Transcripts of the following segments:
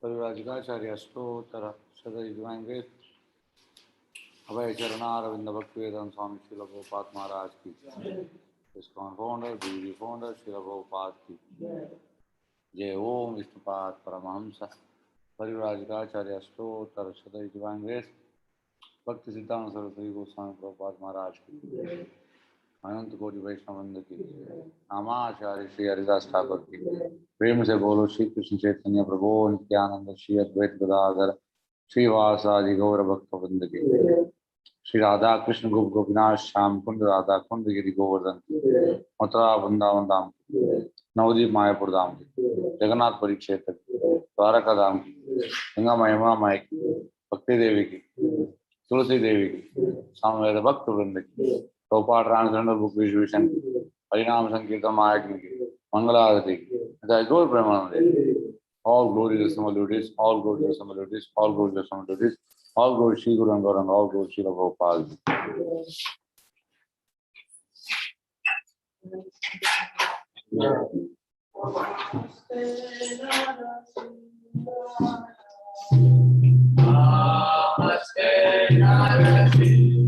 परिव्राजकाचार्य स्तोत्र सदय divine grace अभय चरणारविंद भक्ति वेदांत स्वामी श्रील प्रभुपाद महाराज की इस्कॉन फाउंडर बीवी फाउंडर श्रील प्रभुपाद की जय। ओम विष्णुपाद परमहंस परिव्राजकाचार्य अष्टोत्तर शतई डिवाइन ग्रेस भक्ति सिद्धांत सरस्वती गोस्वामी प्रभुपाद महाराज की अनंत कोटि वैष्णव वृंद की नामाचार्य श्री हरिदास ठाकुर की प्रेम से बोलो श्री कृष्ण चैतन्य प्रभु नित्यानंद श्री अद्वैत गदाधर श्रीवासादि गौर भक्त वृंद की श्री राधा कृष्ण गोप गोपीनाथ श्याम कुंड राधा कुंड गिरी गोवर्धन की मथुरा वृंदावन धाम की नवदीप मायापुर धाम की जगन्नाथपुरी क्षेत्र की द्वारका धाम की गंगा महिमा माई की भक्ति देवी की तुलसी देवी की सामवेद भक्त वृंद की चौपाट रामचंद्र बुक विश्वेशन की हरिनाम संकीर्तन मायज्ञ की मंगलारती की गौर Premanand all glory to Sama Lutis, all glory to Sama Lutis, all glory to Sama Lutis, all glory to Shri Guru Gauranga, all glory to Shri Prabhupada. Namaste Narasingaya.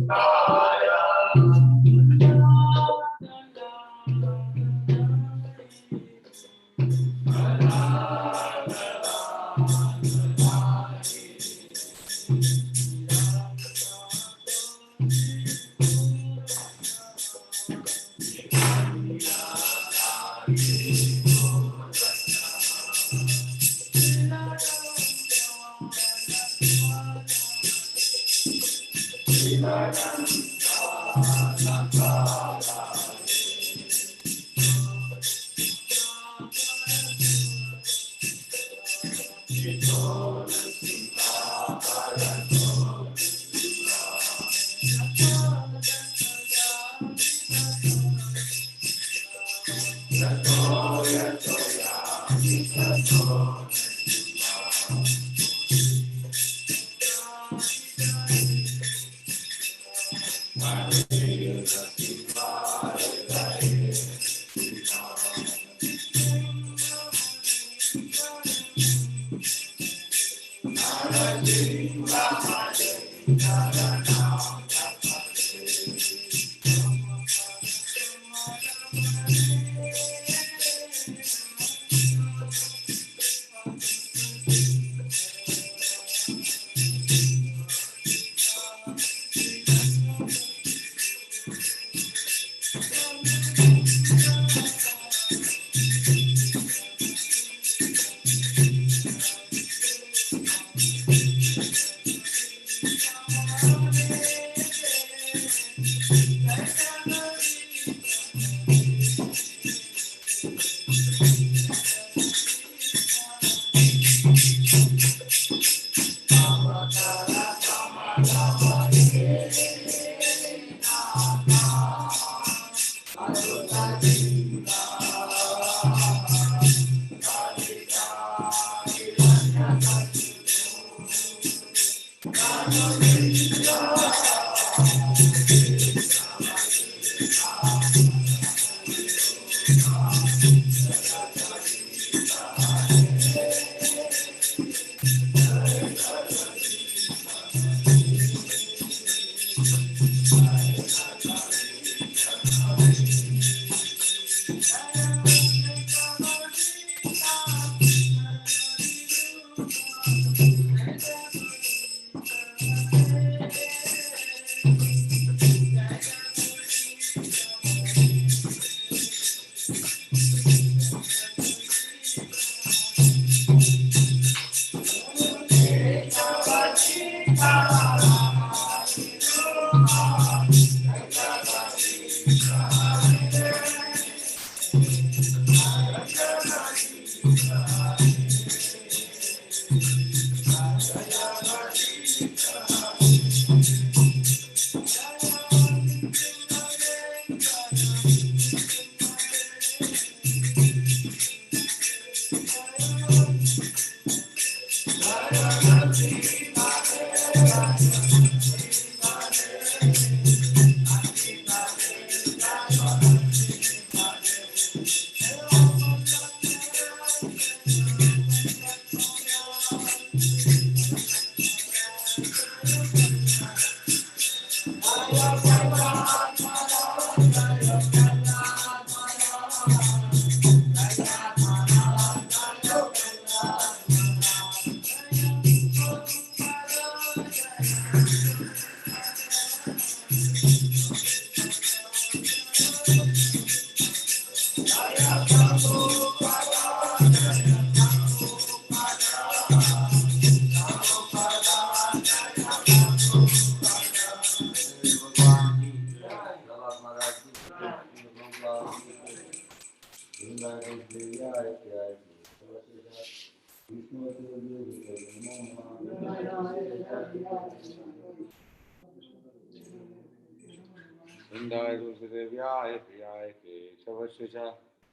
वृंदाय तुलसीदेव्याय प्रियाय केशवस्य च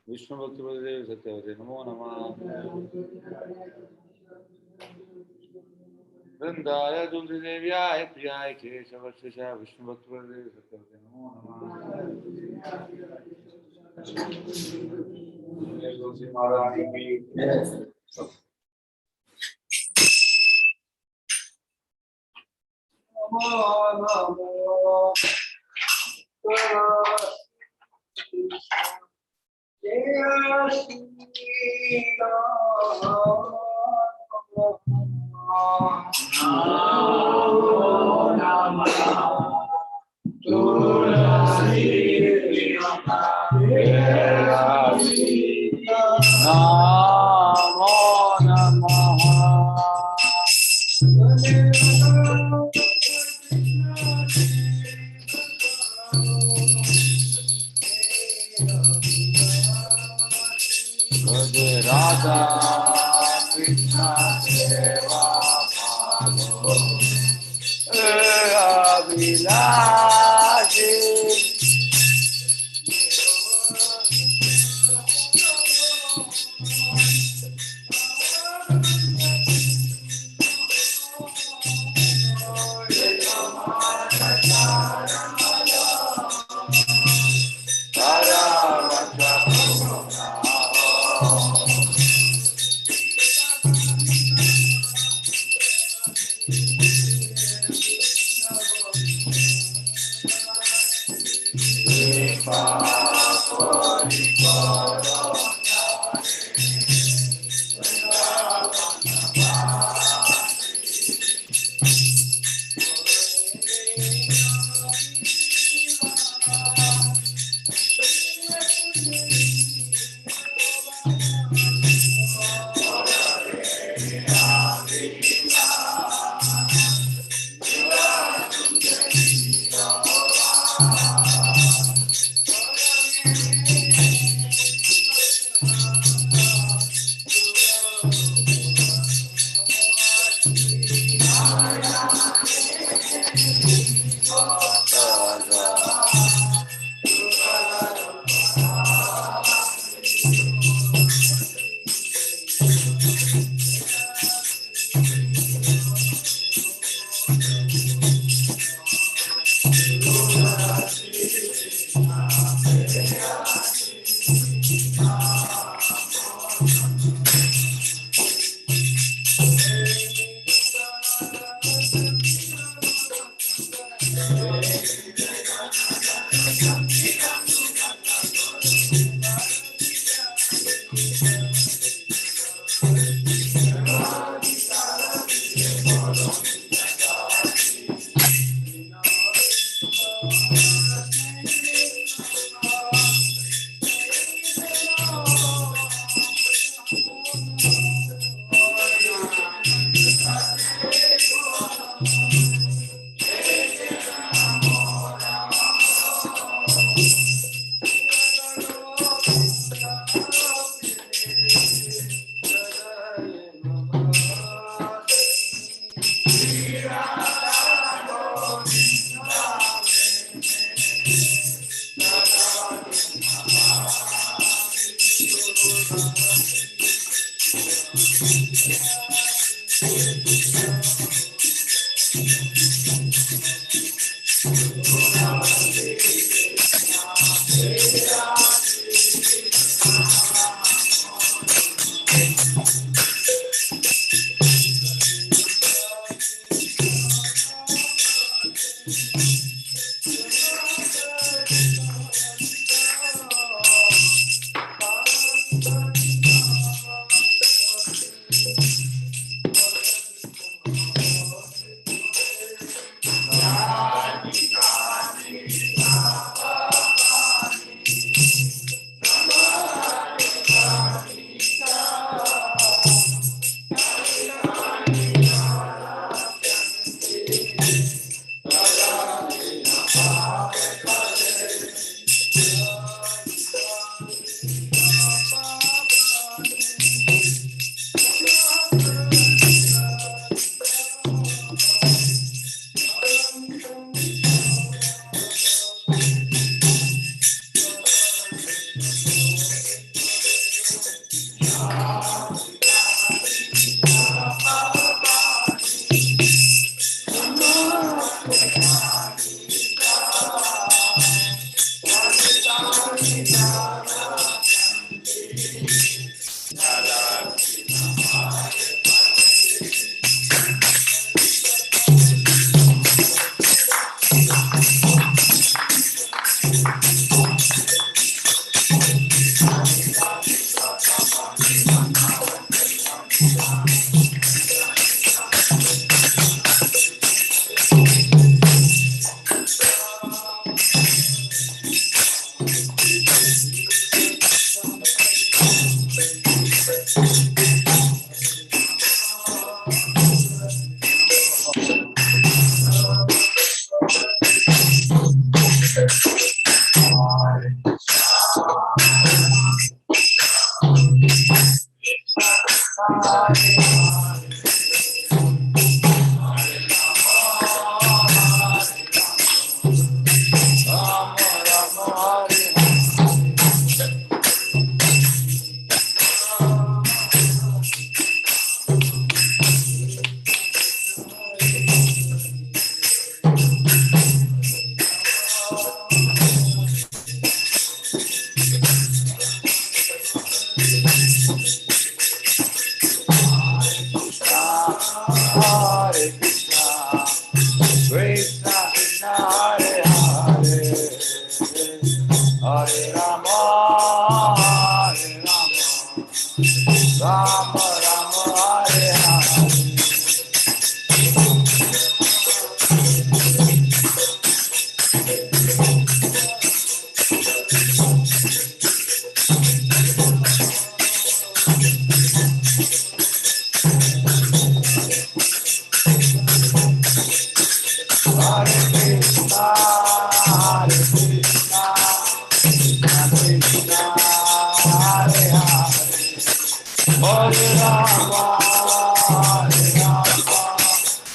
विष्णु भक्तिपदे सत्यवते नमो नमः। वृंदाय तुलसीदेव्याय प्रियाय केशवस्य च विष्णु भक्तिपदे सत्यवते नमो नमः। तुलसी महाराज की राधा कृष्ण सेवा अभिलाषी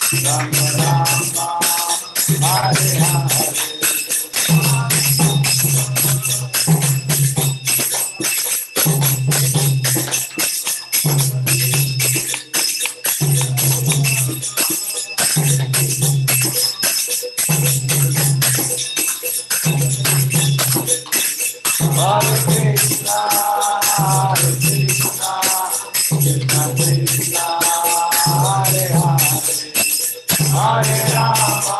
Ram Rama, Hare Hare. Hare Krishna, Hare Krishna, Krishna Krishna, Hare Hare, Hare Rama,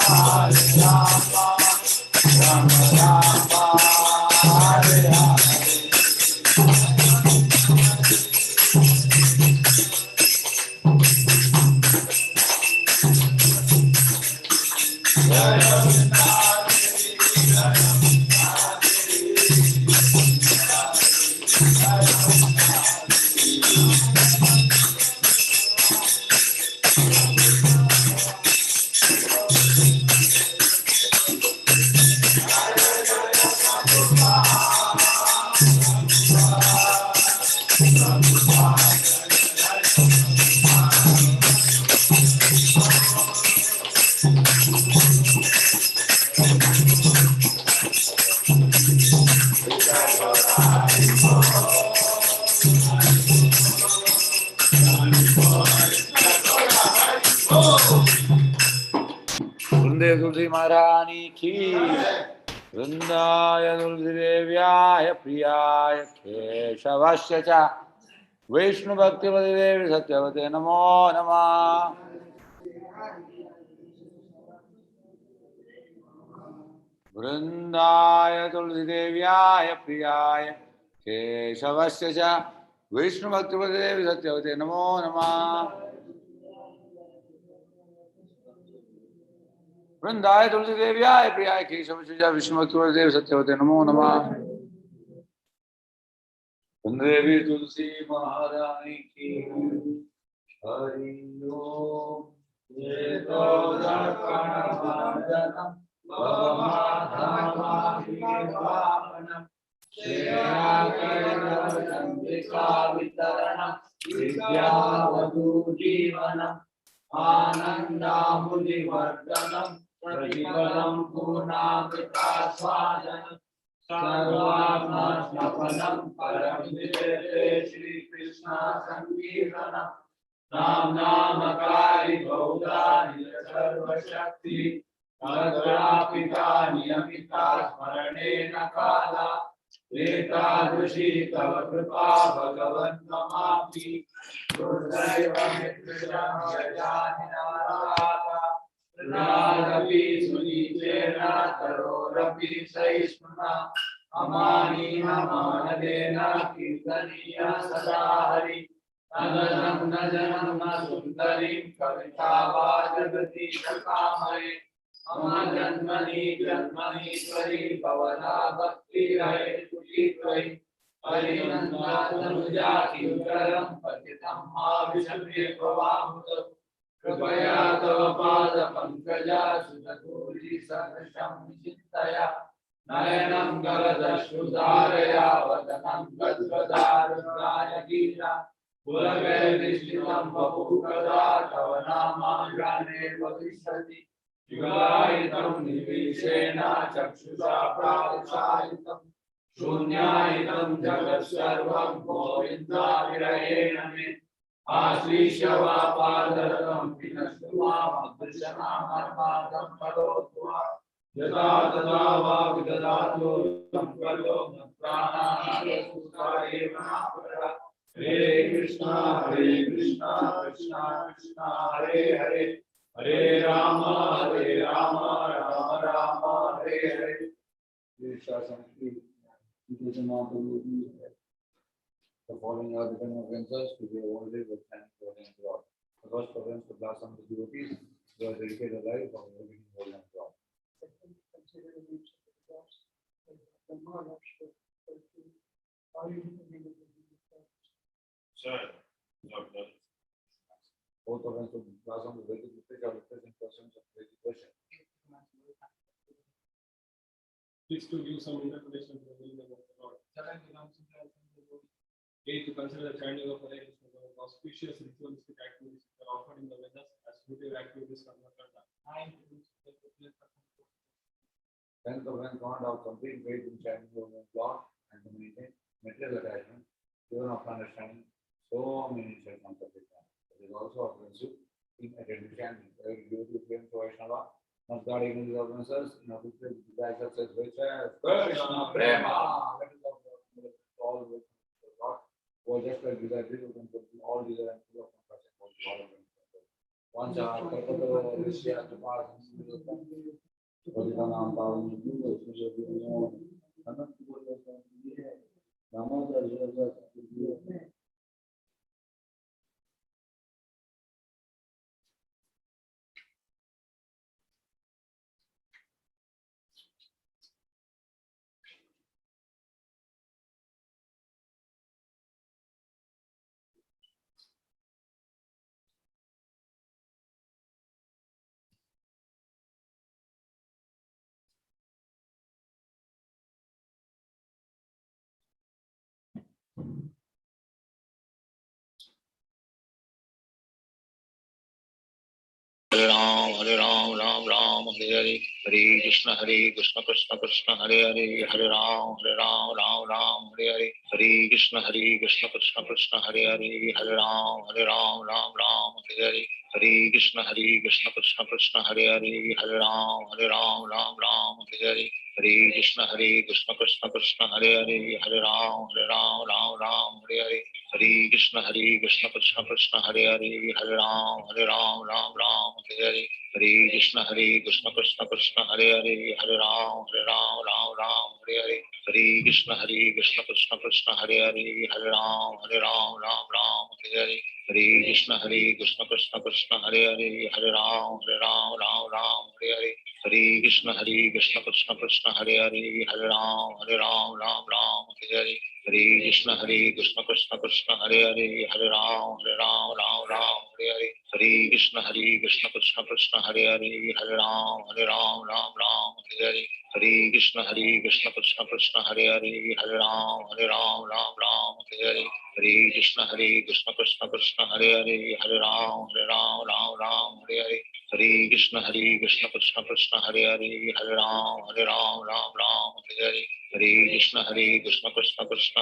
Hare Rama, Rama Rama, Hare Hare. वृंदे तुलसी महारानी की, वृंदाय तुलसी देव्याय प्रियाय केशवस्य च वैष्णु भक्तिपति देवी सत्यवते नमो नमः। वृंदाय तुलसी देव्याय प्रियाय केशवस्य च वैष्णु भक्तिपति देवी सत्यवते नमो नमः। वृंदाय तुलसी देव्याय प्रियाय केशवस्य च विष्णु भक्तिपति देवी सत्यवते नमो नमः। देवी तुलसी महारानी की, हरि ओम। आनंदामुनिवर्धनम प्रतिफलम पूर्णामृतास्वादनम सर्वात्मस्मपनम परम विजयते श्री कृष्ण संकीर्तनम नाम नामकारी बहुधानि सर्वशक्ति अग्रापिता नियमिता स्मरणेन काला एतादृशी तव कृपा भगवन् ममापि दुर्दैव मित्रं यजानिनाथा नारपि सुनीचेन तरोरपि सहिष्णुना अमानीन मानदेन कीर्तनीय सदा हरि नजनं नजनं न सुन्दरीं कवितावाजगति कामये मम जन्मनि जन्मनि त्वयि भवना भक्तिरहेतुकी त्वयि हरिनन्दातनुजाकिङ्करं पतितं माविशमे भवामुत कृपया तव पादपङ्कजा सुतधूलि सदृशं विचिन्तया नयनं गलदश्रुधारया वदनं गद्गदारुणाय गीता पुलकैर्निश्चितं बभूकदा तव नामाङ्गाने भविष्यति युगायितं निवीशेन चक्षुषा प्रावसायितं शून्यायितं जगत्सर्वं गोविन्दाविरहेण मे आश्लीष्य वा पादरतं विनष्टु मामदृशनामर्मादं करोतु वा यदा तदा वा विदधातु तं खलु मत्प्राणानां हरे Krishna Krishna Krishna Hare Hare Hare Ram Ram Ram Hare Hare. The following are the ten offenses to be avoided with thanksgiving to God. The first offense to blossom the devotees who are dedicated their life of living holy and God. Second, consider the nature of the gods and the Maharashtra. Are you living with the Sir, both of them to blossom the Vedic literature are represent persons of Vedic worship. Please to give some interpretation of the meaning of the Lord. A, to consider the chanting of Hare Krishna as auspicious ritualistic activities that are offered in the Vedas as suitable this karma karta. Then the when God of complete faith in shining movement block and to maintain material attachment, even of understanding so many segments of it. It is also offensive in identification due to flame to Vaishnava. Must God ignore these offenses in order to desire success which is Krishna Prema. That is all with God. Or just like desire, we can put all desire and full of compassion for God. Once our Kalpatara Rishya to pass Hare Ram, Ram Ram, Hare Hare, Hare Krishna Krishna Krishna, Hare Hare, Hare Ram, Ram Ram, Hare Hare, Hare Krishna Krishna Krishna, Hare Hare, Hare Ram, Ram Ram, Hare Hare, Hare Krishna Krishna Krishna, Hare Hare, Hare Ram, Ram Ram, Hare Hare, Hare Krishna Krishna Krishna, Hare Hare, Hare Ram, Ram Ram, Hare Hare, Hare Krishna Krishna Krishna, Hare Hare, Hare Ram, Ram Ram, Hare Hare, Hare Krishna Krishna Krishna, Hare Hare, Hare Ram, Ram Ram, Hare Hare, Hare Krishna Krishna Krishna, Hare Hare, Hare Ram, Ram Ram, Hare Hare, Hare Krishna Krishna Krishna, Hare Hare, Hare Ram, Ram Hare Hare, Hare Krishna Krishna Krishna, Hare Hare, Hare Ram, Ram Hare Hare, Hare Krishna Krishna Krishna, Hare Hare, Hare Ram, Ram Hare Hare, Hare Krishna Krishna Krishna, Hare Hare, Hare Ram, Ram Hare Hare, Hare Krishna Krishna Krishna, Hare Hare, Hare Ram, Ram Hare Hare, Hare Krishna Krishna Krishna, Hare Hare, Hare Ram, Ram Hare Hare, Hare Krishna Krishna Krishna, Hare Hare, Hare Ram, Ram Hare Hare, Hare Krishna Krishna Krishna, Hare Hare, Hare Ram, Ram Hare Hare, Hare Krishna Krishna Krishna, Hare Hare, Hare Ram, Ram Hare Hare, Hare Krishna Krishna Krishna,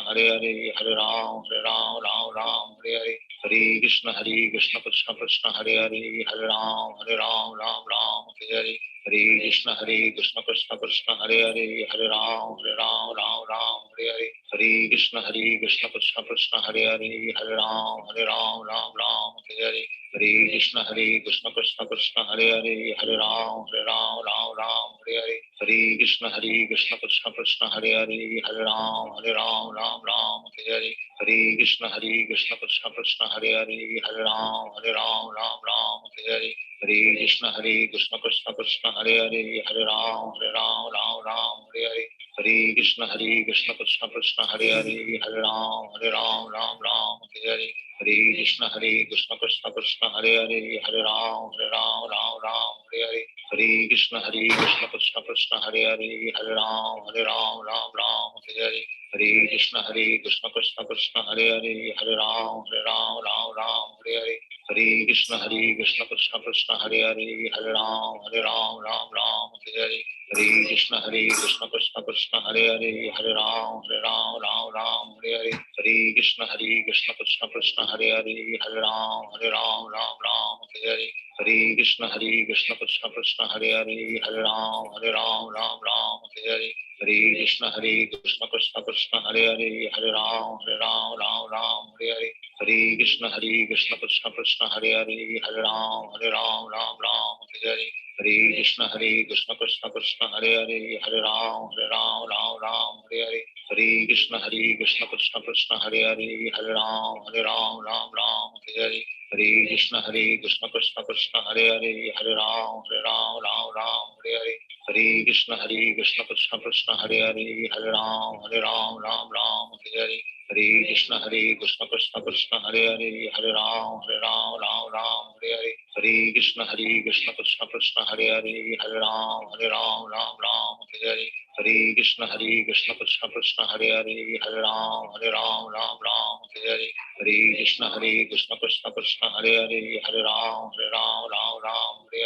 Hare Hare, Hare Ram, Ram Hare Hare, Hare Krishna Krishna Krishna, Hare Hare, Hare Ram, Ram Hare Hare, Hare Krishna Krishna Krishna, Hare Hare, Hare Ram, Ram Hare Hare, Hare Krishna Krishna Krishna, Hare Hare, Hare Ram, Ram Hare Hare, Hare Krishna Krishna Krishna, Hare Hare, Hare Ram, Ram Hare Hare, Hare Krishna Krishna Krishna, Hare Hare, Hare Ram, Ram Hare Hare, Hare Krishna Krishna Krishna, Hare Hare, Hare Ram, Ram Hare Hare, Hare Krishna Krishna Krishna, Hare Hare, Hare Ram, Ram Hare Hare, Hare Krishna Krishna Krishna, Hare Hare, Hare Ram, Ram Hare Hare, Hare Krishna Krishna Krishna, Hare Hare, Hare Ram, Ram Hare Hare, Hare Krishna Krishna Krishna, Hare Hare, Hare Ram, Ram Hare Hare, Hare Krishna Krishna Krishna, Hare Hare, Hare Ram, Ram Hare Hare, Hare Krishna Krishna Krishna, Hare Hare, Hare Ram, Ram Hare Hare, Hare Krishna Krishna Krishna, Hare Hare, Hare Ram, Ram Hare Hare, Hare Krishna Krishna Krishna, Hare Hare, Hare Ram, Ram Hare Hare, Hare Krishna Krishna Krishna, Hare Hare, Hare Ram, Ram Hare Hare, Hare Krishna Krishna Krishna, Hare Hare, Hare Ram, Ram Hare Hare, Hare Krishna Krishna Krishna, Hare Hare, Hare Ram, Ram Hare Hare, Hare Krishna Krishna Krishna, Hare Hare, Hare Ram, Ram Hare Hare, Hare Krishna Krishna Krishna, Hare Hare, Hare Ram, Ram Hare Hare, Hare Krishna Krishna Krishna, Hare Hare, Hare Ram, Ram Hare Hare, Hare Krishna Krishna Krishna, Hare Hare, Hare Ram, Ram Hare Hare, Hare Krishna Krishna Krishna, Hare Hare, Hare Ram, Ram Hare Hare, Hare Krishna Krishna Krishna, Hare Hare, Hare Ram, Ram Hare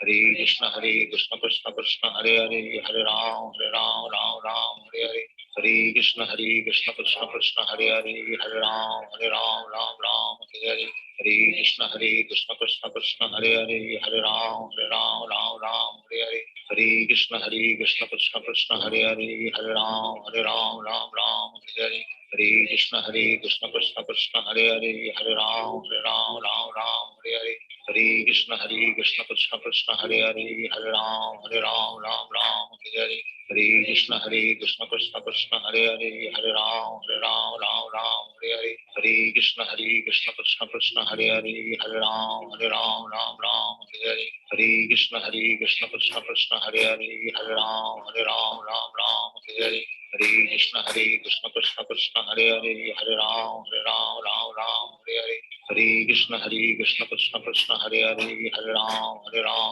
Hare Krishna Krishna Krishna Hare Hare Hare Ram Ram Ram Hare Hare Hare Krishna Krishna Krishna Hare Hare Hare Ram Ram Hare Hare Hare Krishna Krishna Krishna Hare Hare Hare Ram Ram Hare Hare Hare Krishna Krishna Krishna Hare Hare Hare Ram Ram Hare Hare Hare Krishna Krishna Krishna Hare Hare Hare Ram Ram Hare Hare Hare Krishna Krishna Krishna Hare Hare Hare Ram Ram Hare Hare Hare Krishna Krishna Krishna Hare Hare Hare Ram Ram Hare Hare Hare Krishna Krishna Krishna Hare Hare Hare Ram Ram Hare Hare Hare Krishna Krishna Krishna Hare Hare Hare Ram Ram Hare Hare Hare Krishna Krishna Krishna Hare Hare Hare Ram Ram Hare Hare Hare Krishna Krishna Krishna Hare Hare Hare Ram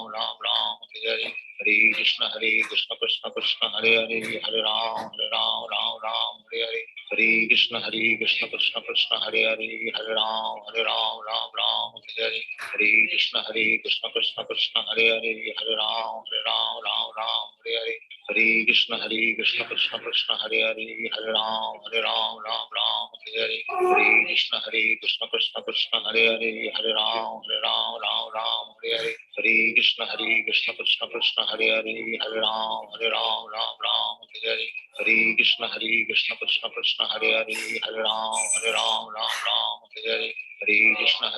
Ram Hare Hare Hare Krishna Krishna Krishna Hare Hare Hare Ram Ram Hare Hare Hare Krishna Krishna Krishna Hare Hare Hare Ram Ram Hare Hare Hare Krishna Krishna Krishna Hare Hare Hare Ram Ram Hare Hare Hare Krishna Krishna Krishna Hare Hare Hare Ram Ram Hare Hare Hare Krishna Krishna Krishna Hare Hare Hare Ram Ram Hare Hare Hare Krishna Krishna Krishna Hare Hare Hare Ram Ram Hare Hare Hare Krishna Krishna Krishna Hare Hare Hare Ram Ram Hare Hare Hare Krishna Krishna Krishna Hare Hare Hare Ram Ram Hare Hare Hare Krishna Krishna Krishna Hare Hare Hare Ram Ram Hare Hare Hare Krishna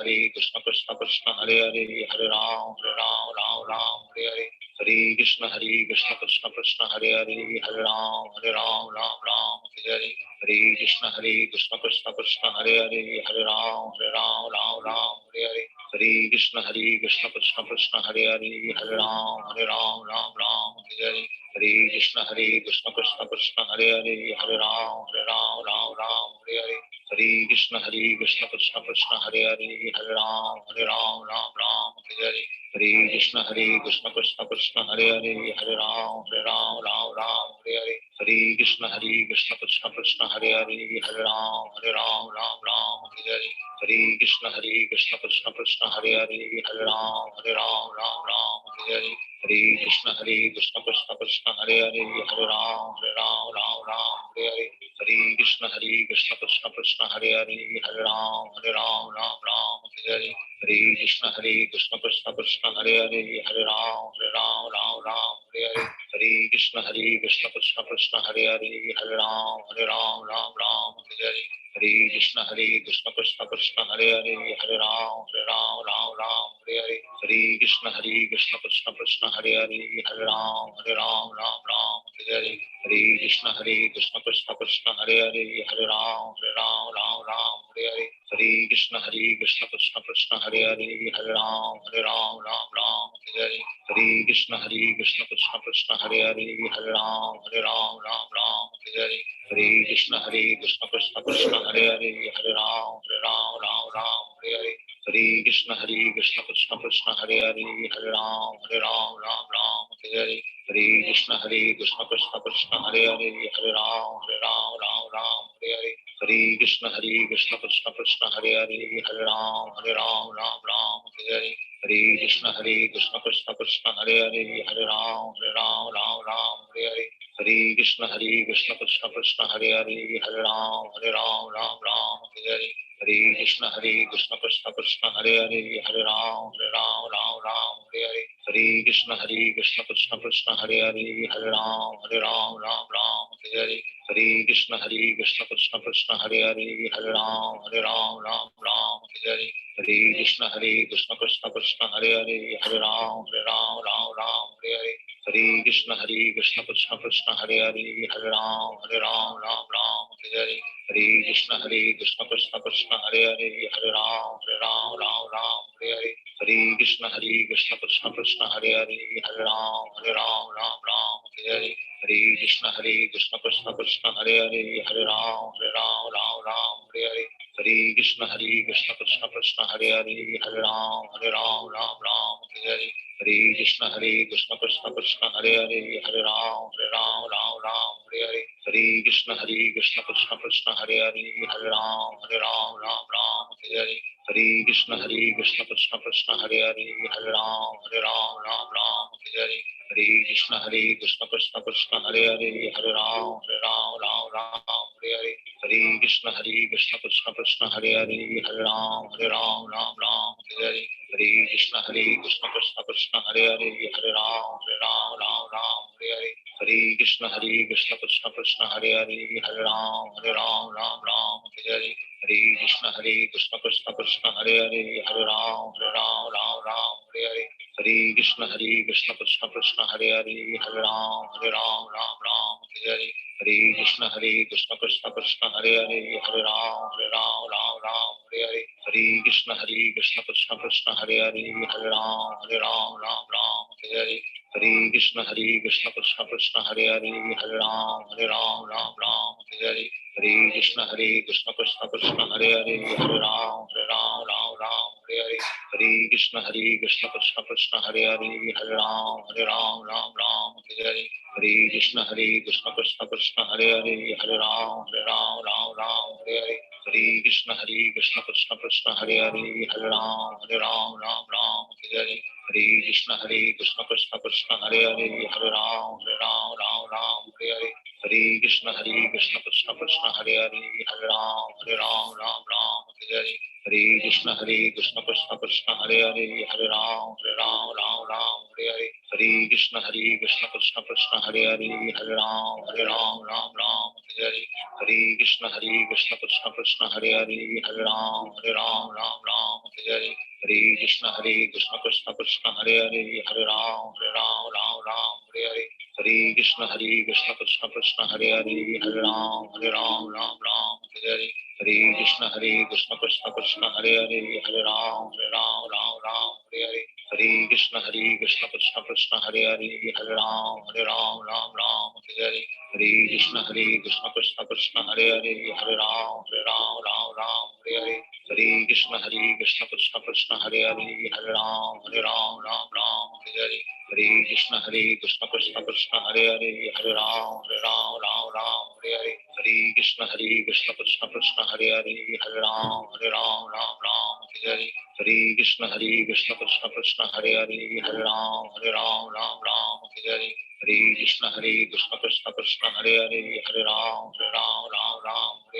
Krishna Krishna Hare Hare Hare Ram Ram Hare Hare Hare Krishna Krishna Krishna Hare Hare Hare Ram Ram Hare Hare Hare Krishna Krishna Krishna Hare Hare Hare Ram Ram Hare Hare Hare Krishna Krishna Krishna Hare Hare Hare Ram Ram Hare Hare Hare Krishna Krishna Krishna Hare Hare Hare Ram Ram Hare Hare Hare Krishna Krishna Krishna Hare Hare Hare Ram Ram Hare Hare Hare Krishna Krishna Krishna Hare Hare Hare Ram Ram Hare Hare Hare Krishna Krishna Krishna Hare Hare Hare Ram Ram Hare Hare Hare Krishna Krishna Krishna Hare Hare Hare Ram Ram Hare Hare Hare Krishna Krishna Krishna Hare Hare Hare Ram Ram Hare Hare Hare Krishna Krishna Krishna Hare Hare Hare Ram Ram Hare Hare Hare Krishna Krishna Krishna Hare Hare Hare Ram Ram Hare Hare Hare Krishna Krishna Krishna Hare Hare Hare Ram Ram Hare Hare Hare Krishna Krishna Krishna Hare Hare Hare Ram Ram Hare Hare Hare Krishna Krishna Krishna Hare Hare Hare Ram Ram Hare Hare Hare Krishna Krishna Krishna Hare Hare Hare Ram Ram Hare Hare Hare Krishna Krishna Krishna Hare Hare Hare Ram Ram Hare Hare Hare Krishna Krishna Krishna Hare Hare Hare Ram Ram Hare Hare Hare Krishna Krishna Krishna Hare Hare Hare Ram Hare Hare Hare Krishna Krishna Krishna Hare Hare Hare Ram Hare Hare Hare Krishna Krishna Krishna Hare Hare Hare Ram Hare Hare Hare Krishna Krishna Krishna Hare Hare Hare Ram Hare Hare Hare Krishna Krishna Krishna Hare Hare Hare Ram Hare Hare Hare Krishna Krishna Krishna Hare Hare Hare Ram Hare Hare Hare Krishna Krishna Krishna Hare Hare Hare Ram Hare Hare Hare Krishna Krishna Krishna Hare Hare Hare Ram Hare Hare Hare Krishna Krishna Krishna Hare Hare Hare Ram Hare Hare Hare Krishna Krishna Krishna Hare Hare Hare Ram Hare Hare Hare Krishna Krishna Krishna Hare Hare Hare Ram Hare Hare Hare Krishna Krishna Krishna Hare Hare Hare Ram Hare Hare Hare Krishna Krishna Krishna Hare Hare Hare Ram Hare Hare Hare Krishna Krishna Krishna Hare Hare Hare Ram Hare Hare Hare Krishna Krishna Krishna Hare Hare Hare Ram Hare Hare Hare Krishna Krishna Krishna Hare Hare Hare Ram Hare Hare Krishna Hare Krishna Krishna Krishna Hare Hare Hare Ram Ram Ram Hare Hare Hare Krishna Krishna Krishna Hare Hare Hare Ram Ram Hare Hare Hare Krishna Krishna Krishna Hare Hare Hare Ram Ram Hare Hare Hare Krishna Krishna Krishna Hare Hare Hare Ram Ram Hare Hare Hare Krishna Krishna Krishna Hare Hare Hare Ram Ram Hare Hare Hare Krishna Krishna Krishna Hare Hare Hare Ram Ram Hare Hare Hare Krishna Krishna Krishna Hare Hare Hare Ram Ram Hare Hare Hare Krishna Krishna Krishna Hare Hare Hare Ram Ram Hare Hare Hare Krishna Krishna Krishna Hare Hare Hare Ram Ram Hare Hare Hare Krishna Krishna Krishna Hare Hare Hare Ram Ram Hare Hare Hare Krishna Krishna Krishna Hare Hare Hare Ram Ram Hare Hare Hare Krishna Krishna Krishna Hare Hare Hare Ram Ram Hare Hare Hare Krishna Krishna Krishna Hare Hare Hare Ram Ram Hare Hare Hare Krishna Krishna Krishna Hare Hare Hare Ram Ram Hare Hare Hare Krishna Krishna Krishna Hare Hare Hare Ram Ram Hare Hare Hare Krishna Krishna Krishna Hare Hare Hare Ram Ram Hare Hare Hare Krishna Krishna Krishna Hare Hare Hare Ram Ram Hare Hare Hare Krishna Krishna Krishna Hare Hare Hare Ram Ram Hare Hare Hare Krishna Krishna Krishna Hare Hare Hare Ram Hare Hare Hare Krishna Krishna Krishna Hare Hare Hare Ram Hare Hare Hare Krishna Krishna Krishna Hare Hare Hare Ram Hare Hare Hare Krishna Krishna Krishna Hare Hare Hare Ram Hare Hare Hare Krishna Krishna Krishna Hare Hare Hare Ram Hare Hare Hare Krishna Krishna Krishna Hare Hare Hare Ram Hare Hare Hare Krishna Krishna Krishna Hare Hare Hare Ram Hare Hare Hare Krishna Krishna Krishna Hare Hare Hare Ram Hare Hare Hare Krishna Krishna Krishna Hare Hare Hare Ram Hare Hare Hare Krishna Krishna Krishna Hare Hare Hare Ram Hare Hare Hare Krishna Krishna Krishna Hare Hare Hare Ram Hare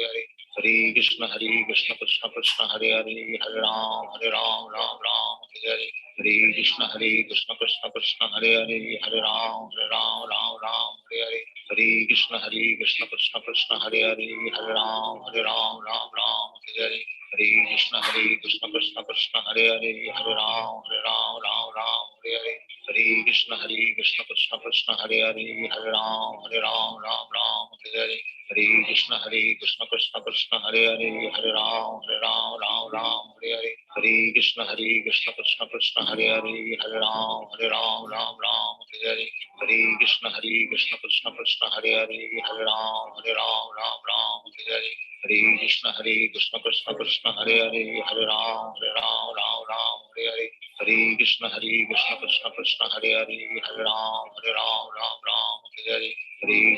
Hare Hare Krishna Krishna Krishna Hare Hare Hare Ram Hare Hare Hare Krishna Krishna Krishna Hare Hare Hare Ram Hare Hare Hare Krishna Krishna Krishna Hare Hare Hare Ram Hare Hare Hare Krishna Krishna Krishna Hare Hare Hare Ram Hare Hare Hare Krishna Krishna Krishna Hare Hare Hare Ram Hare Hare Hare Krishna Krishna Krishna Hare Hare Hare Ram Hare Hare Hare Krishna Krishna Krishna Hare Hare Hare Ram Hare Hare Hare Krishna Krishna Krishna Hare Hare Hare Ram Hare Hare Hare Krishna Krishna Krishna Hare Hare Hare Ram Hare Hare Hare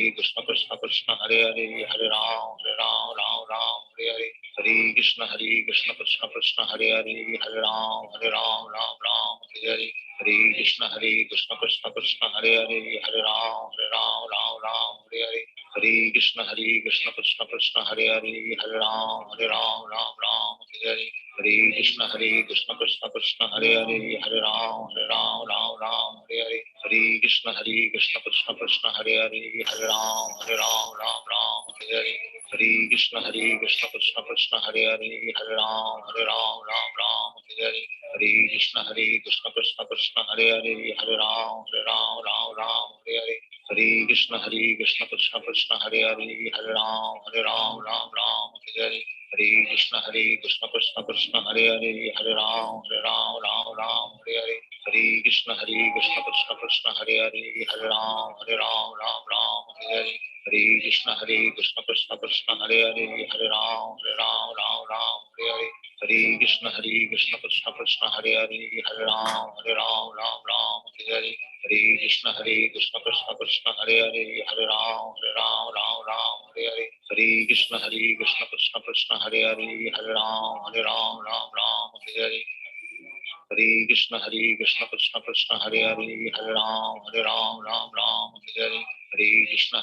Krishna Krishna Krishna Hare Hare Hare Ram Hare Hare Hare Krishna Krishna Krishna Hare Hare Hare Ram Hare Hare Hare Krishna Krishna Krishna Hare Hare Hare Ram Hare Hare Hare Krishna Krishna Krishna Hare Hare Hare Ram Hare Hare Hare Krishna Krishna Krishna Hare Hare Hare Ram Hare Hare Hare Krishna Krishna Krishna Hare Hare Hare Ram Hare Hare Hare Krishna Krishna Krishna Hare Hare Hare Ram Hare Hare Hare Krishna Krishna Krishna Hare Hare Hare Ram Hare Hare Hare Krishna Krishna Krishna Hare Hare Hare Ram Hare Hare Hare Krishna Krishna Krishna Hare Hare Hare Ram Hare Hare Hare Krishna Krishna Krishna Hare Hare Hare Ram Hare Hare Hare Krishna Krishna Krishna Hare Hare Hare Ram Hare Hare Hare Krishna Krishna Krishna Hare Hare Hare Ram Hare Hare Hare Krishna Krishna Krishna Hare Hare Hare Ram Hare Hare Hare Krishna Krishna Krishna Hare Hare Hare Ram Hare Hare Hare Krishna Krishna Krishna Hare Hare, Hare Ram Ram Ram Hare Hare, Hare Krishna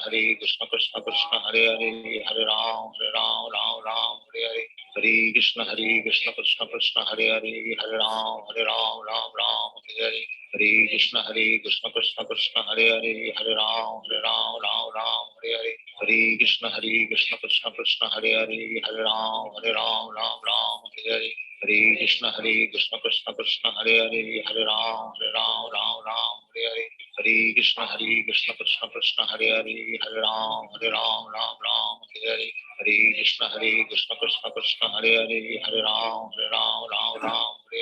Krishna Krishna Hare Hare, Hare Ram Ram Ram Hare Hare, Hare Krishna Krishna Krishna Hare Hare, Hare Ram Ram Hare Hare, Hare Krishna Krishna Krishna Hare Hare, Hare Ram Ram Hare Hare, Hare Krishna Krishna Krishna Hare Hare, Hare Ram Ram Hare Hare, Hare Krishna Krishna Krishna Hare Hare, Hare Ram Hare Hare, Hare Krishna Krishna Krishna Hare Hare, Hare Ram Ram Hare Hare, Hare Krishna Krishna Krishna Hare Hare, Hare Ram Hare Hare,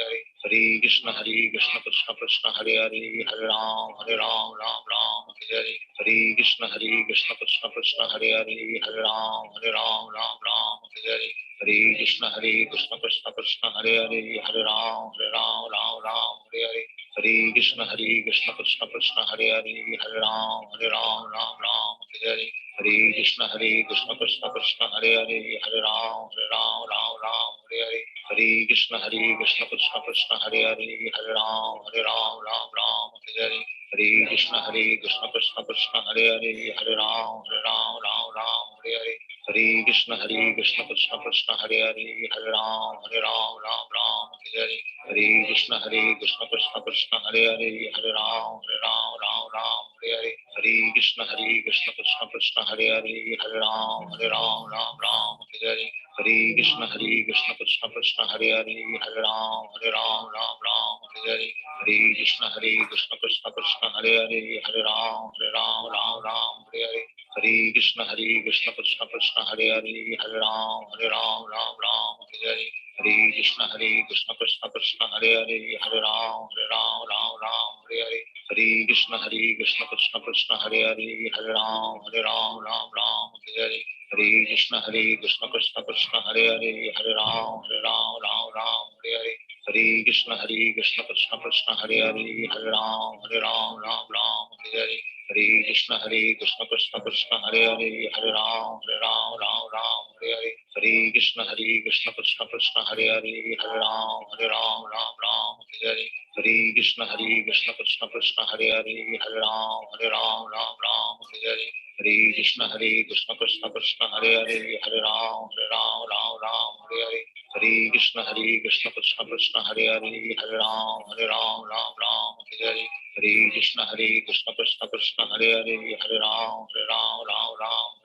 Hare Krishna Krishna Krishna Hare Hare, Hare Ram Ram Hare Hare, Hare Krishna Krishna Krishna Hare Hare, Hare Ram Ram Hare Hare, Hare Krishna Krishna Krishna Hare Hare, Hare Ram Hare Hare, Hare Krishna Krishna Krishna Hare Hare, Hare Ram Hare Hare, Hare Krishna Krishna Krishna Hare Hare, Hare Ram Hare Hare, Hare Krishna Krishna Krishna Hare Hare, Hare Ram Hare Hare, Hare Krishna Krishna Krishna Hare Hare, Hare Ram Hare Hare, Hare Krishna Krishna Krishna Hare Hare, Hare Ram Hare Hare, Hare Krishna Krishna Krishna Hare Hare, Hare Ram Hare Hare, Hare Krishna Krishna Krishna Hare Hare, Hare Ram Hare Hare, Hare Krishna Krishna Krishna Hare Hare, Hare Ram Hare Hare, Hare Krishna Krishna Krishna Hare Hare, Hare Ram Hare Hare, Hare Krishna Krishna Krishna Hare Hare, Hare Ram Hare Hare, Hare Krishna Krishna Krishna Hare Hare, Hare Ram Hare Hare, Hare Krishna Krishna Krishna Hare Hare, Hare Ram Hare Hare, Hare Krishna Krishna Krishna Hare Hare, Hare Ram Hare Hare, Hare Krishna Krishna Krishna Hare Hare, Hare Ram Hare Hare, Hare Krishna Krishna Krishna Hare Hare, Hare Ram Hare Hare, Hare Krishna Krishna Krishna Hare Hare, Hare Ram Hare Hare, Hare Krishna Krishna Krishna Hare Hare, Hare Ram Hare Hare, Hare Krishna Krishna Krishna Hare Hare, Hare Ram Hare Hare, Hare Krishna Krishna Krishna Hare Hare, Hare Ram Hare Hare, Hare Krishna Krishna Krishna Hare Hare, Hare Ram Hare Hare, Hare Krishna Krishna Krishna Hare Hare, Hare Ram Hare Hare, Hare Krishna Krishna Krishna Hare Hare, Hare Ram Hare Hare, Hare Krishna Krishna Krishna Hare Hare, Hare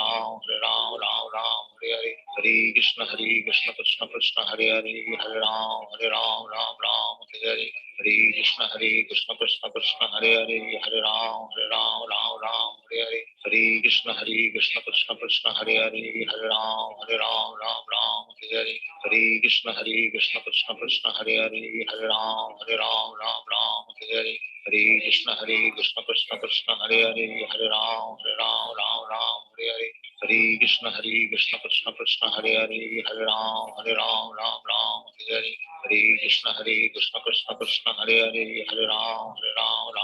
Ram Hare Hare, Hare Krishna Krishna Krishna Hare Hare, Hare Ram Hare Hare, Hare Krishna Krishna Krishna Hare Hare, Hare Ram Hare Hare, Hare Krishna Krishna Krishna Hare Hare, Hare Ram Hare Hare, Hare Krishna Krishna Krishna Hare Hare, Hare Ram Hare Hare, Hare Krishna Krishna Krishna Hare Hare, Hare Ram Hare Hare, Hare Krishna Krishna Krishna Hare Hare, Hare Ram Hare Hare, Hare Krishna Krishna Krishna Hare Hare, Hare Ram Hare Hare, Hare Krishna Krishna Krishna Hare Hare, Hare Ram Hare Hare,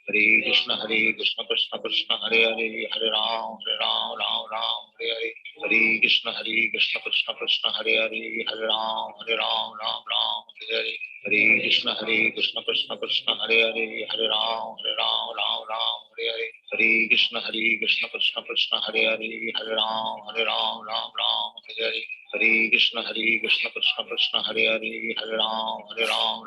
Hare Krishna Krishna Krishna Hare Hare, Hare Ram Hare Hare, Hare Krishna Krishna Krishna Hare Hare, Hare Ram Hare Hare, Hare Krishna Krishna Krishna Hare Hare, Hare Ram Hare Hare, Hare Krishna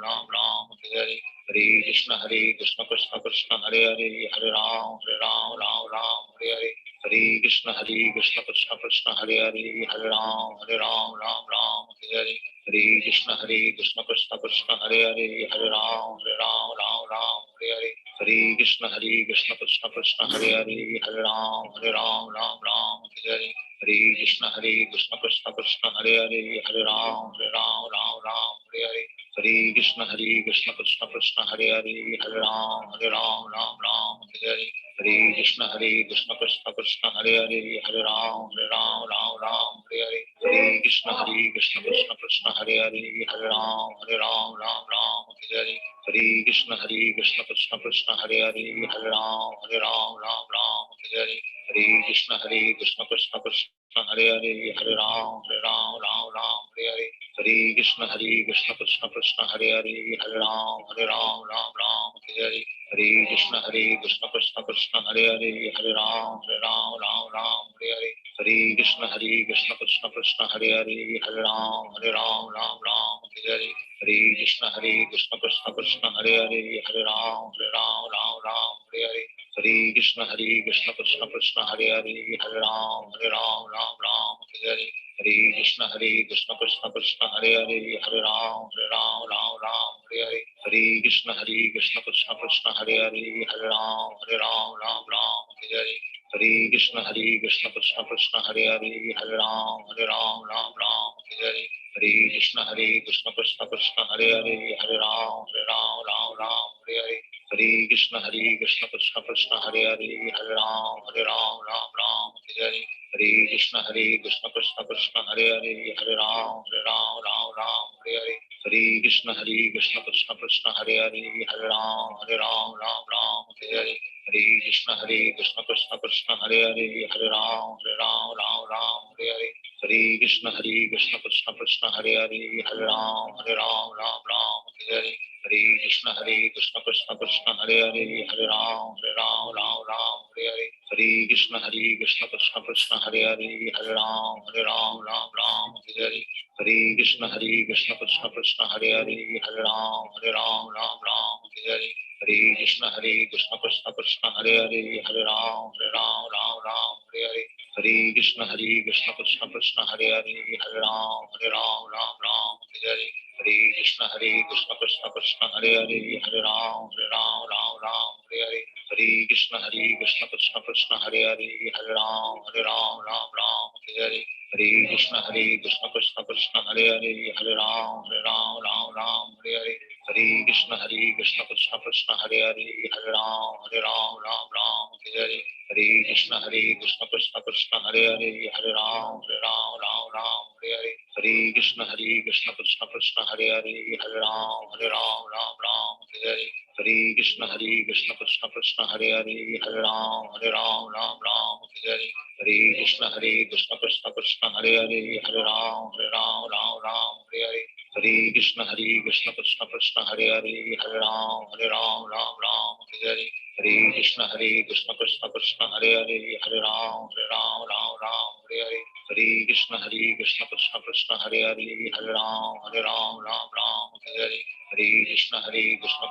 Krishna Krishna Hare Hare, Hare Ram Hare Hare, Hare Krishna Krishna Krishna Hare Hare, Hare Ram Hare Hare, Hare Krishna Krishna Krishna Hare Hare, Hare Ram Hare Hare, Hare Krishna Krishna Krishna Hare Hare, Hare Ram Hare Hare, Hare Krishna Krishna Krishna Hare Hare, Hare Ram Hare Hare, Hare Krishna Krishna Krishna Hare Hare, Hare Ram Hare Hare, Hare Krishna Krishna Krishna Hare Hare, Hare Ram Hare Hare, Hare Krishna Krishna Krishna Hare Hare Hare Ram Ram Ram Hare Hare Hare Krishna Krishna Krishna Hare Hare Hare Ram Ram Hare Hare Hare Krishna Krishna Krishna Hare Hare Hare Ram Ram Hare Hare Hare Krishna Krishna Krishna Hare Hare Hare Ram Ram Hare Hare Hare Krishna Krishna Krishna Hare Hare Hare Ram Ram Hare Hare Hare Krishna Krishna Krishna Hare Hare Hare Ram Ram Hare Hare Hare Krishna Krishna Krishna Hare Hare Hare Ram Ram Hare Hare Hare Krishna Krishna Krishna Hare Hare Hare Ram Ram Hare Hare Hare Krishna Krishna Krishna Hare Hare Hare Ram Ram Hare Hare Hare Krishna Krishna Krishna Hare Hare Hare Ram Hare Hare Hare Krishna Krishna Krishna Hare Hare Hare Ram Hare Hare Hare Krishna Krishna Krishna Hare Hare Hare Ram Hare Hare Hare Krishna Krishna Krishna Hare Hare Hare Ram Hare Hare Hare Krishna Krishna Krishna Hare Hare Hare Ram Hare Hare Hare Krishna Krishna Krishna Hare Hare Hare Ram Hare Hare Hare Krishna Krishna Krishna Hare Hare Hare Ram Hare Hare Hare Krishna Krishna Krishna Hare Hare Hare Ram Hare Hare Hare Krishna Krishna Krishna Hare Hare Hare Ram Hare Hare Hare Krishna Krishna Krishna Hare Hare Hare Ram Hare Hare Hare Krishna Krishna Krishna Hare Hare Hare Ram Hare Hare Hare Krishna Krishna Krishna Hare Hare Hare Ram Hare Hare Hare Krishna Krishna Krishna Hare Hare Hare Ram Hare Hare Hare Krishna Krishna Krishna Hare Hare Hare Ram Hare Hare Hare Krishna Krishna Krishna Hare Hare Hare Ram Hare Hare Hare Krishna Krishna Krishna Hare Hare Hare Ram Hare Hare Hare Krishna Krishna Krishna Hare Hare Hare Ram Hare Hare Hare Krishna Krishna Krishna Hare Hare Hare Ram Hare Hare Hare Krishna Krishna Krishna Hare Hare Hare Ram Hare Hare Hare Krishna Krishna Krishna Hare Hare Hare Ram Hare Hare Hare Krishna Krishna Krishna Hare Hare Hare Ram Hare Hare Hare Krishna Krishna Krishna Hare Hare Hare Ram Hare Hare Hare Krishna Krishna Krishna Hare Hare Hare Ram Hare Hare Hare Krishna Krishna Krishna Hare Hare Hare Ram Hare Hare Hare Krishna Krishna Krishna Hare Hare Hare Ram Hare Hare Hare Krishna Krishna Krishna Hare Hare Hare Ram Hare Hare Hare Krishna Krishna Krishna Hare Hare Hare Ram Hare Hare Hare Krishna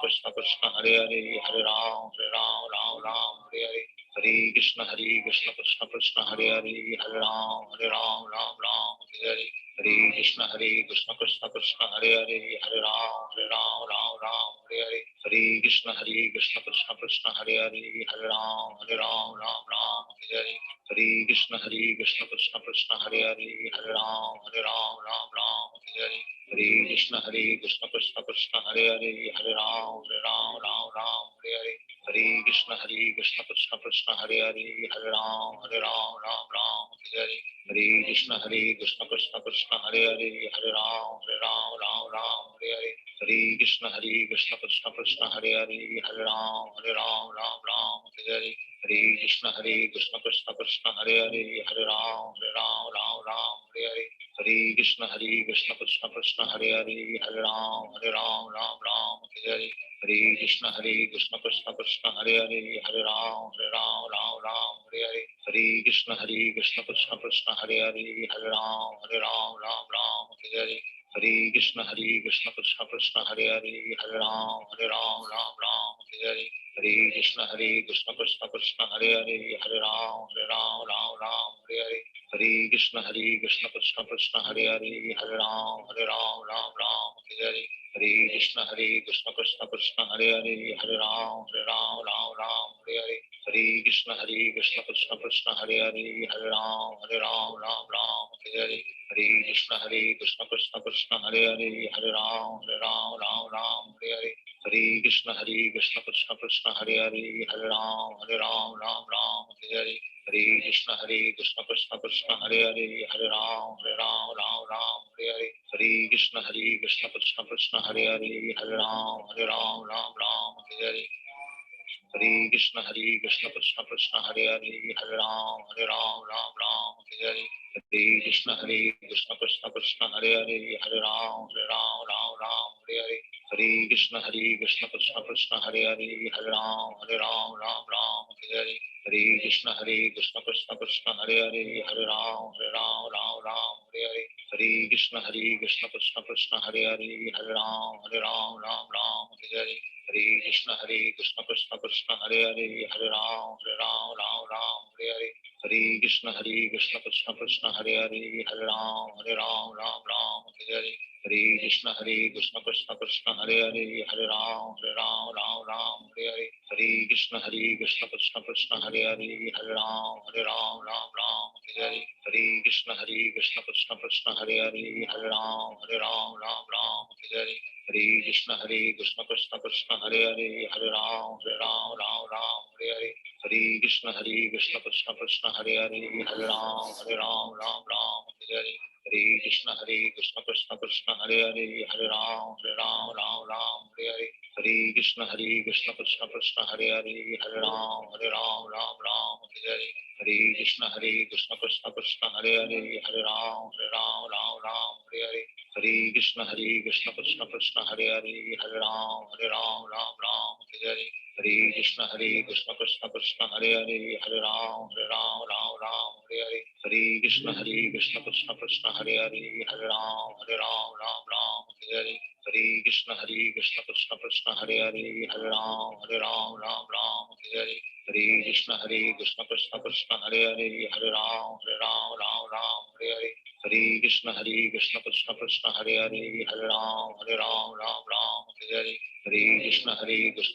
Krishna Krishna Hare Hare Hare Ram Hare Hare Hare Krishna Krishna Krishna Hare Hare Hare Ram Hare Hare Hare Krishna Krishna Krishna Hare Hare Hare Ram Hare Hare Hare Krishna Krishna Krishna Hare Hare Hare Ram Hare Hare Hare Krishna Krishna Krishna Hare Hare Hare Ram Hare Hare Hare Krishna Krishna Krishna Hare Hare Hare Ram Hare Hare Hare Krishna Krishna Krishna Hare Hare Hare Ram Hare Hare Hare Krishna Krishna Krishna Hare Hare Hare Ram Hare Hare Hare Krishna Krishna Krishna Hare Hare Hare Ram Hare Hare Hare Krishna Krishna Krishna Hare Hare Hare Ram Hare Hare Hare Krishna Krishna Krishna Hare Hare Hare Ram Hare Hare Hare Krishna Krishna Krishna Hare Hare Hare Ram Hare Hare Hare Krishna Krishna Krishna Hare Hare Hare Ram Hare Hare Hare Krishna Krishna Krishna Hare Hare Hare Ram Hare Hare Hare Krishna Krishna Krishna Hare Hare Hare Ram Hare Hare Hare Krishna Krishna Krishna Hare Hare Hare Ram Hare Hare Hare Krishna Krishna Krishna Hare Hare Hare Ram Hare Hare Hare Krishna Krishna Krishna Hare Hare Hare Ram Ram Ram Hare Hare Hare Krishna Krishna Krishna Hare Hare Hare Ram Ram Hare Hare Hare Krishna Krishna Krishna Hare Hare Hare Ram Ram Hare Hare Hare Krishna Krishna Krishna Hare Hare Hare Ram Ram Hare Hare Hare Krishna Krishna Krishna Hare Hare Hare Ram Ram Hare Hare Hare Krishna Krishna Krishna Hare Hare Hare Ram Ram Hare Hare Hare Krishna Krishna Krishna Hare Hare Hare Ram Ram Hare Hare Hare Krishna Krishna Krishna Hare Hare Hare Ram Ram Hare Hare Hare Krishna Krishna Krishna Hare Hare Hare Ram Ram Hare Hare Hare Krishna Krishna Krishna Hare Hare Hare Ram Ram Hare Hare Hare Krishna Krishna Krishna Hare Hare Hare Ram Ram Hare Hare Hare Krishna Krishna Krishna Hare Hare Hare Ram Ram Hare Hare Hare Krishna Krishna Krishna Hare Hare Hare Ram Ram Hare Hare Hare Krishna Krishna Krishna Hare Hare Hare Ram Ram Hare Hare Hare Krishna Krishna Krishna Hare Hare Hare Ram Ram Hare Hare Hare Krishna Krishna Krishna Hare Hare Hare Ram Ram Hare Hare Hare Krishna Krishna Krishna Hare Hare Hare Ram Ram Hare Hare Hare Krishna Krishna Krishna Hare Hare Hare Ram Ram Hare Hare Hare Krishna Krishna Krishna Hare Hare Hare Ram Ram Hare Hare Hare Krishna Krishna Krishna Hare Hare Hare Ram Ram Hare Hare Hare Krishna Krishna Krishna Hare Hare Hare Ram Ram Hare Hare Hare Krishna Krishna Krishna Hare Hare Hare Ram Ram Hare Hare Hare Krishna Krishna Krishna Hare Hare Hare Ram Ram Hare Hare Hare Krishna Krishna Krishna Hare Hare Hare Ram Ram Hare Hare Hare Krishna Krishna Krishna Hare Hare Hare Ram Ram Hare Hare Hare Krishna Krishna Krishna Hare Hare Hare Ram Ram Hare Hare Hare Krishna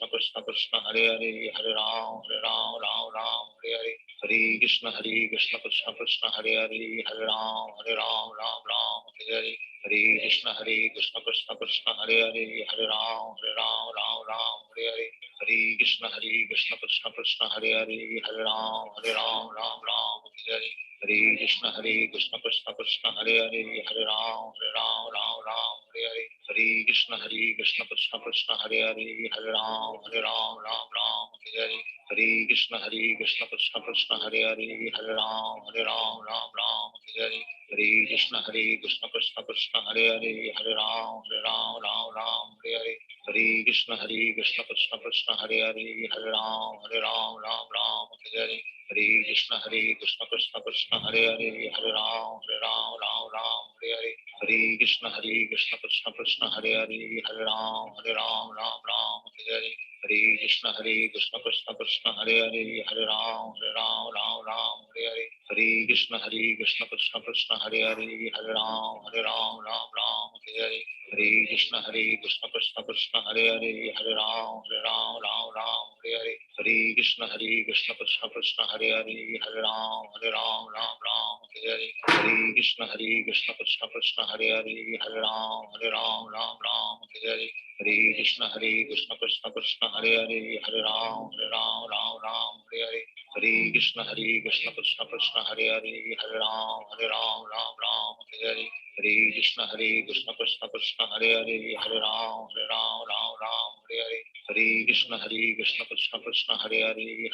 Krishna Krishna Hare Hare Hare Ram Ram Hare Hare Hare Krishna Krishna Krishna Hare Hare Hare Ram Ram Hare Hare Hare Krishna Krishna Krishna Hare Hare Hare Ram Ram Hare Hare Hare Krishna Krishna Krishna Hare Hare Hare Ram Ram Hare Hare Hare Krishna Krishna Krishna Hare Hare Hare Ram Ram Hare Hare Hare Krishna Krishna Krishna Hare Hare Hare Ram Ram Hare Hare Hare Krishna Krishna Krishna Hare Hare Hare Ram Ram Hare Hare Hare Krishna Krishna Krishna Hare Hare Hare Ram Ram Hare Hare Hare Krishna Krishna Krishna Hare Hare Hare Ram Ram Hare Hare Hare Krishna Krishna Krishna Hare Hare Hare Ram Ram Hare Hare Hare Krishna Krishna Krishna Hare Hare Hare Ram Ram Hare Hare Hare Krishna Krishna Krishna Hare Hare Hare Ram Ram Hare Hare Hare Krishna Krishna Krishna Hare Hare Hare Ram Ram Hare Hare Hare Krishna Krishna Krishna Hare Hare Hare Ram Ram Hare Hare Hare Krishna Krishna Krishna Hare Hare Hare Ram Ram Hare Hare Hare Krishna Krishna Krishna Hare Hare Hare Ram Ram Hare Hare Hare Krishna Krishna Krishna Hare Hare Hare Ram Ram Hare Hare Hare Krishna Krishna Krishna Hare Hare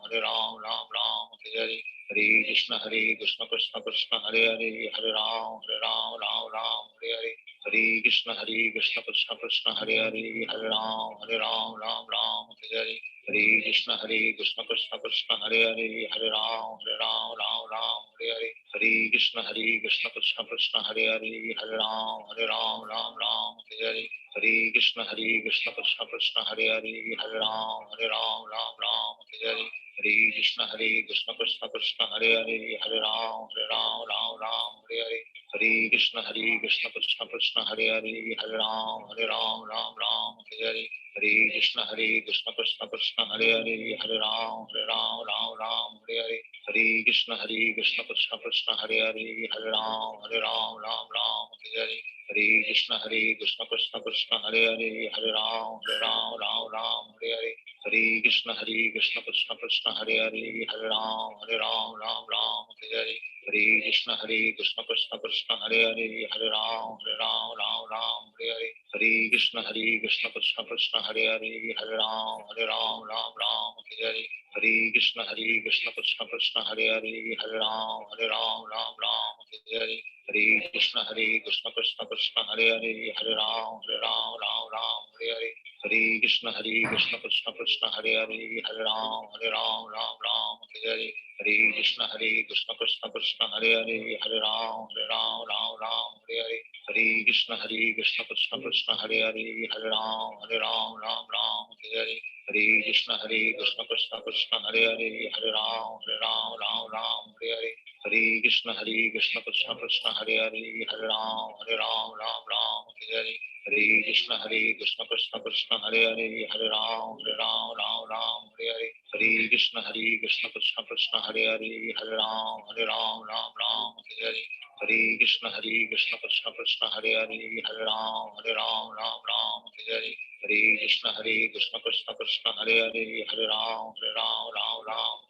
Hare Ram Ram Hare Hare Hare Krishna Krishna Krishna Hare Hare Hare Ram Ram Hare Hare Hare Krishna Krishna Krishna Hare Hare Hare Ram Ram Hare Hare Hare Krishna Krishna Krishna Hare Hare Hare Ram Ram Hare Hare Hare Krishna Krishna Krishna Hare Hare Hare Ram Ram Hare Hare Hare Krishna Krishna Krishna Hare Hare Hare Ram Ram Hare Hare Hare Krishna Krishna Krishna Hare Hare Hare Ram Ram Hare Hare Hare Krishna Krishna Krishna Hare Hare Hare Ram Ram Hare Hare Hare Krishna Krishna Krishna Hare Hare Hare Ram Ram Hare Hare Hare Krishna Krishna Krishna Hare Hare Hare Ram Ram Hare Hare Hare Hare Krishna Krishna Krishna Hare Hare Hare Ram Ram Ram Hare Hare Hare Krishna Krishna Krishna Hare Hare Hare Ram Ram Hare Hare Hare Krishna Krishna Krishna Hare Hare Hare Ram Ram Hare Hare Hare Krishna Krishna Krishna Hare Hare Hare Ram Ram Hare Hare Hare Krishna Krishna Krishna Hare Hare Hare Ram Hare Hare Hare Krishna Krishna Krishna Hare Hare Hare Ram Hare Hare Hare Krishna Krishna Krishna Hare Hare Hare Ram Hare Hare Hare Krishna Krishna Krishna Hare Hare Hare Ram Hare Hare Hare Krishna Krishna Krishna Hare Hare Hare Ram Hare Hare Hare Krishna Krishna Krishna Hare Hare Hare Ram Hare Hare Hare Krishna Krishna Krishna Hare Hare Hare Ram Hare Hare Hare Krishna Krishna Krishna Hare Hare Hare Ram Hare Hare Hare Krishna Krishna Krishna Hare Hare Hare Ram Hare Hare Hare Krishna Krishna Krishna Hare Hare Hare Ram Hare Hare Hare Krishna Krishna Krishna Hare Hare Hare Ram Hare Hare Hare Krishna Krishna Krishna Hare Hare Hare Ram Hare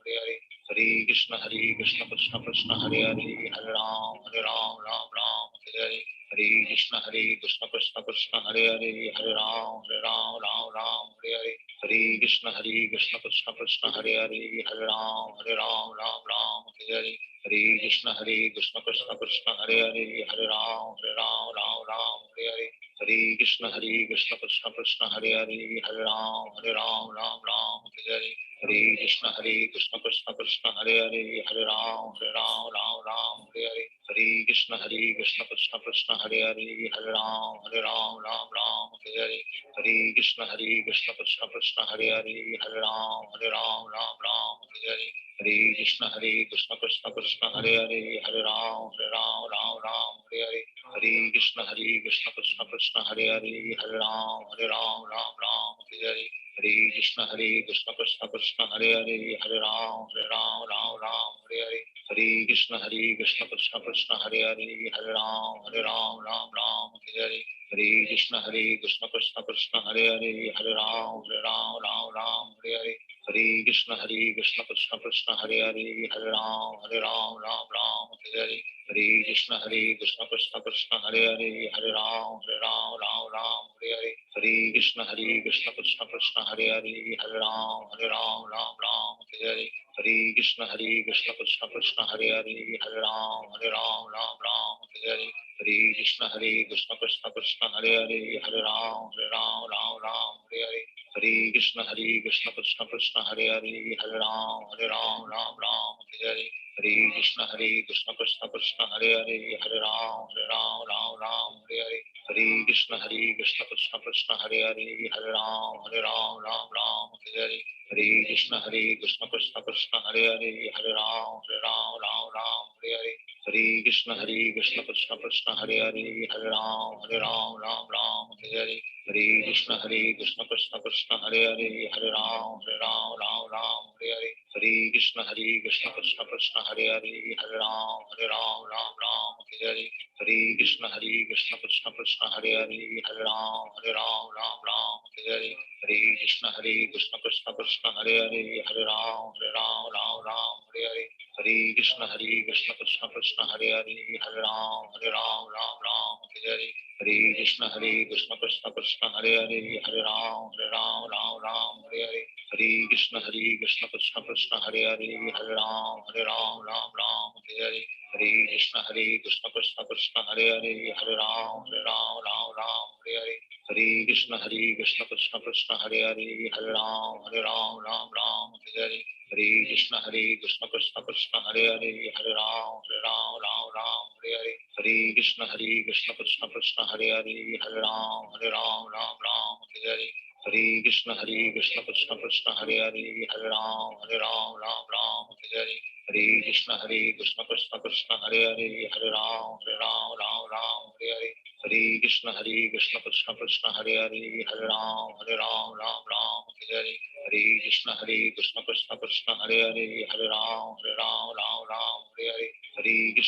Hare Hare Krishna Krishna Krishna Hare Hare Hare Ram Hare Hare Hare Krishna Krishna Krishna Hare Hare Hare Ram Hare Hare Hare Krishna Krishna Krishna Hare Hare Hare Ram Hare Hare Hare Krishna Krishna Krishna Hare Hare Hare Ram Hare Hare Hare Krishna Krishna Krishna Hare Hare Hare Ram Hare Hare Hare Krishna Krishna Krishna Hare Hare Hare Ram Hare Hare Hare Krishna Krishna Krishna Hare Hare Hare Ram Hare Hare Hare Krishna Krishna Krishna Hare Hare Hare Ram Hare Hare Hare Krishna Krishna Krishna Hare Hare Hare Ram Hare Hare Hare Krishna Krishna Krishna Hare Hare Hare Ram Hare Hare Hare Krishna Krishna Krishna Hare Hare Hare Ram Hare Hare Hare Krishna Krishna Krishna Hare Hare Hare Ram Hare Hare Hare Krishna Krishna Krishna Hare Hare Hare Ram Hare Hare Hare Krishna Krishna Krishna Hare Hare Hare Ram Hare Hare Hare Krishna Krishna Krishna Hare Hare Hare Ram Hare Hare Hare Krishna Krishna Krishna Hare Hare Hare Ram Hare Hare Hare Krishna Krishna Krishna Hare Hare Hare Ram Hare Hare Hare Krishna Krishna Krishna Hare Hare Hare Ram Hare Hare Hare Krishna Krishna Krishna Hare Hare Hare Ram Hare Hare Hare Krishna Krishna Krishna Hare Hare Hare Ram Hare Hare Hare Krishna Krishna Krishna Hare Hare Hare Ram Hare Hare Hare Krishna Krishna Krishna Hare Hare Hare Ram Hare Hare Hare Krishna Krishna Krishna Hare Hare Hare Ram Hare Hare Hare Krishna Krishna Krishna Hare Hare Hare Ram Hare Hare Hare Krishna Krishna Krishna Hare Hare Hare Ram Hare Hare Hare Krishna Krishna Krishna Hare Hare Hare Ram Hare Hare Hare Krishna Krishna Krishna Hare Hare Hare Ram Hare Hare Hare Krishna Krishna Krishna Hare Hare Hare Ram Hare Hare Hare Krishna Krishna Krishna Hare Hare Hare Ram Hare Hare Hare Krishna Krishna Krishna Hare Hare Hare Ram Hare Hare Hare Krishna Krishna Krishna Hare Hare Hare Ram Hare Hare Hare Krishna Krishna Krishna Hare Hare Hare Ram Hare Hare Hare Krishna Krishna Krishna Hare Hare Hare Ram Hare Hare Hare Krishna Krishna Krishna Hare Hare Hare Ram Hare Hare Hare Krishna Krishna Krishna Hare Hare Hare Ram Hare Hare Hare Krishna Krishna Krishna Hare Hare Hare Ram Hare Hare Hare Krishna Krishna Krishna Hare Hare Hare Ram Hare Hare Hare Krishna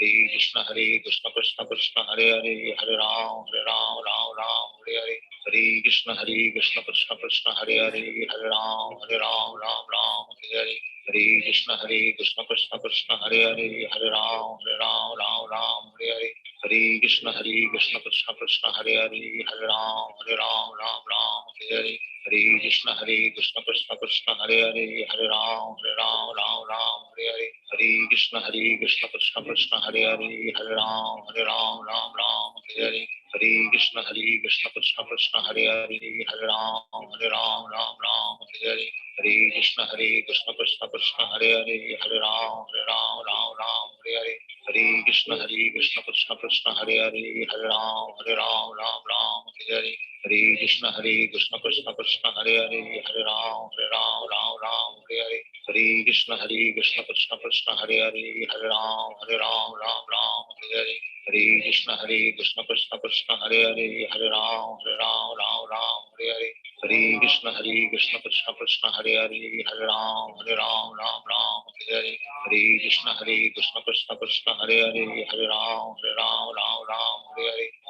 Hare Krishna Krishna Krishna Hare Hare, Hare Ram Ram Ram Hare Hare, Hare Krishna Krishna Krishna Hare Hare, Hare Ram Ram Hare Hare, Hare Krishna Krishna Krishna Hare Hare, Hare Ram Ram Hare Hare, Hare Krishna Krishna Krishna Hare Hare, Hare Ram Ram Hare Hare, Hare Krishna Krishna Krishna Hare Hare, Hare Ram Ram Hare Hare, Hare Krishna Krishna Krishna Hare Hare, Hare Ram Ram Hare Hare, Hare Krishna Krishna Krishna Hare Hare, Hare Ram Ram Hare Hare, Hare Krishna Krishna Krishna Hare Hare, Hare Ram Ram Hare Hare, Hare Krishna Krishna Krishna Hare Hare, Hare Ram Ram Hare Hare, Hare Krishna Krishna Krishna Hare Hare, Hare Ram Hare Hare, Hare Krishna Krishna Krishna Hare Hare, Hare Ram Hare Hare, Hare Krishna Krishna Krishna Hare Hare, Hare Ram Hare Hare, Hare Krishna Krishna Krishna Hare Hare, Hare Ram Hare Hare, Hare Krishna Krishna Krishna Hare Hare, Hare Ram Hare Hare, Hare Krishna Krishna Krishna Hare Hare, Hare Ram Hare Hare,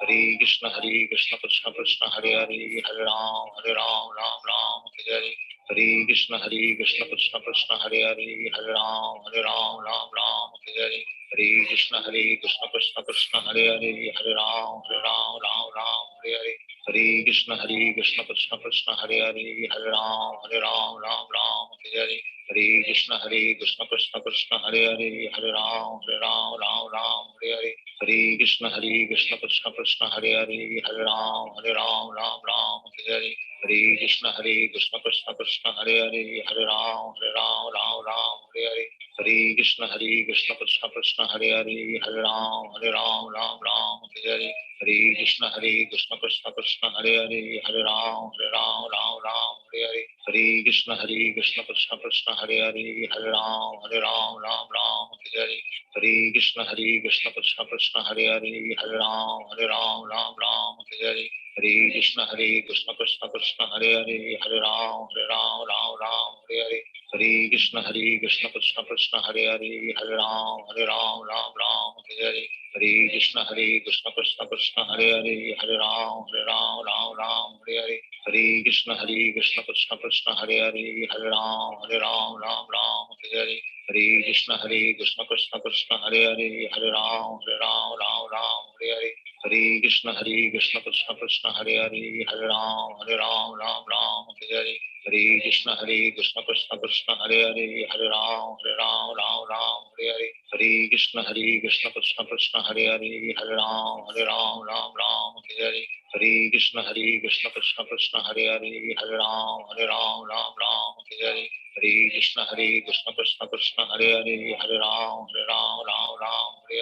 Hare Krishna Krishna Krishna Hare Hare, Hare Ram Hare Hare, Hare Krishna Krishna Krishna Hare Hare, Hare Ram Hare Hare, Hare Krishna Krishna Krishna Hare Hare, Hare Ram Hare Hare, Hare Krishna Krishna Krishna Hare Hare, Hare Ram Hare Hare, Hare Krishna Krishna Krishna Hare Hare, Hare Ram Hare Hare, Hare Krishna Krishna Krishna Hare Hare, Hare Ram Hare Hare, Hare Krishna Krishna Krishna Hare Hare, Hare Ram Hare Hare, Hare Krishna Krishna Krishna Hare Hare, Hare Ram Hare Hare, Hare Krishna Krishna Krishna Hare Hare, Hare Ram Hare Hare, Hare Krishna Krishna Krishna Hare Hare, Hare Ram Hare Hare, Hare Krishna Krishna Krishna Hare Hare, Hare Ram Hare Hare, Hare Krishna Krishna Krishna Hare Hare, Hare Ram Hare Hare, Hare Krishna Krishna Krishna Hare Hare, Hare Ram Hare Hare, Hare Krishna Krishna Krishna Hare Hare, Hare Ram Hare Hare, Hare Krishna Krishna Krishna Hare Hare, Hare Ram Hare Hare, Hare Krishna Krishna Krishna Hare Hare, Hare Ram Hare Hare, Hare Krishna Krishna Krishna Hare Hare, Hare Ram Hare Hare, Hare Krishna Krishna Krishna Hare Hare, Hare Ram Hare Hare, Hare Krishna Krishna Krishna Hare Hare, Hare Ram Hare Hare, Hare Krishna Krishna Krishna Hare Hare, Hare Ram Hare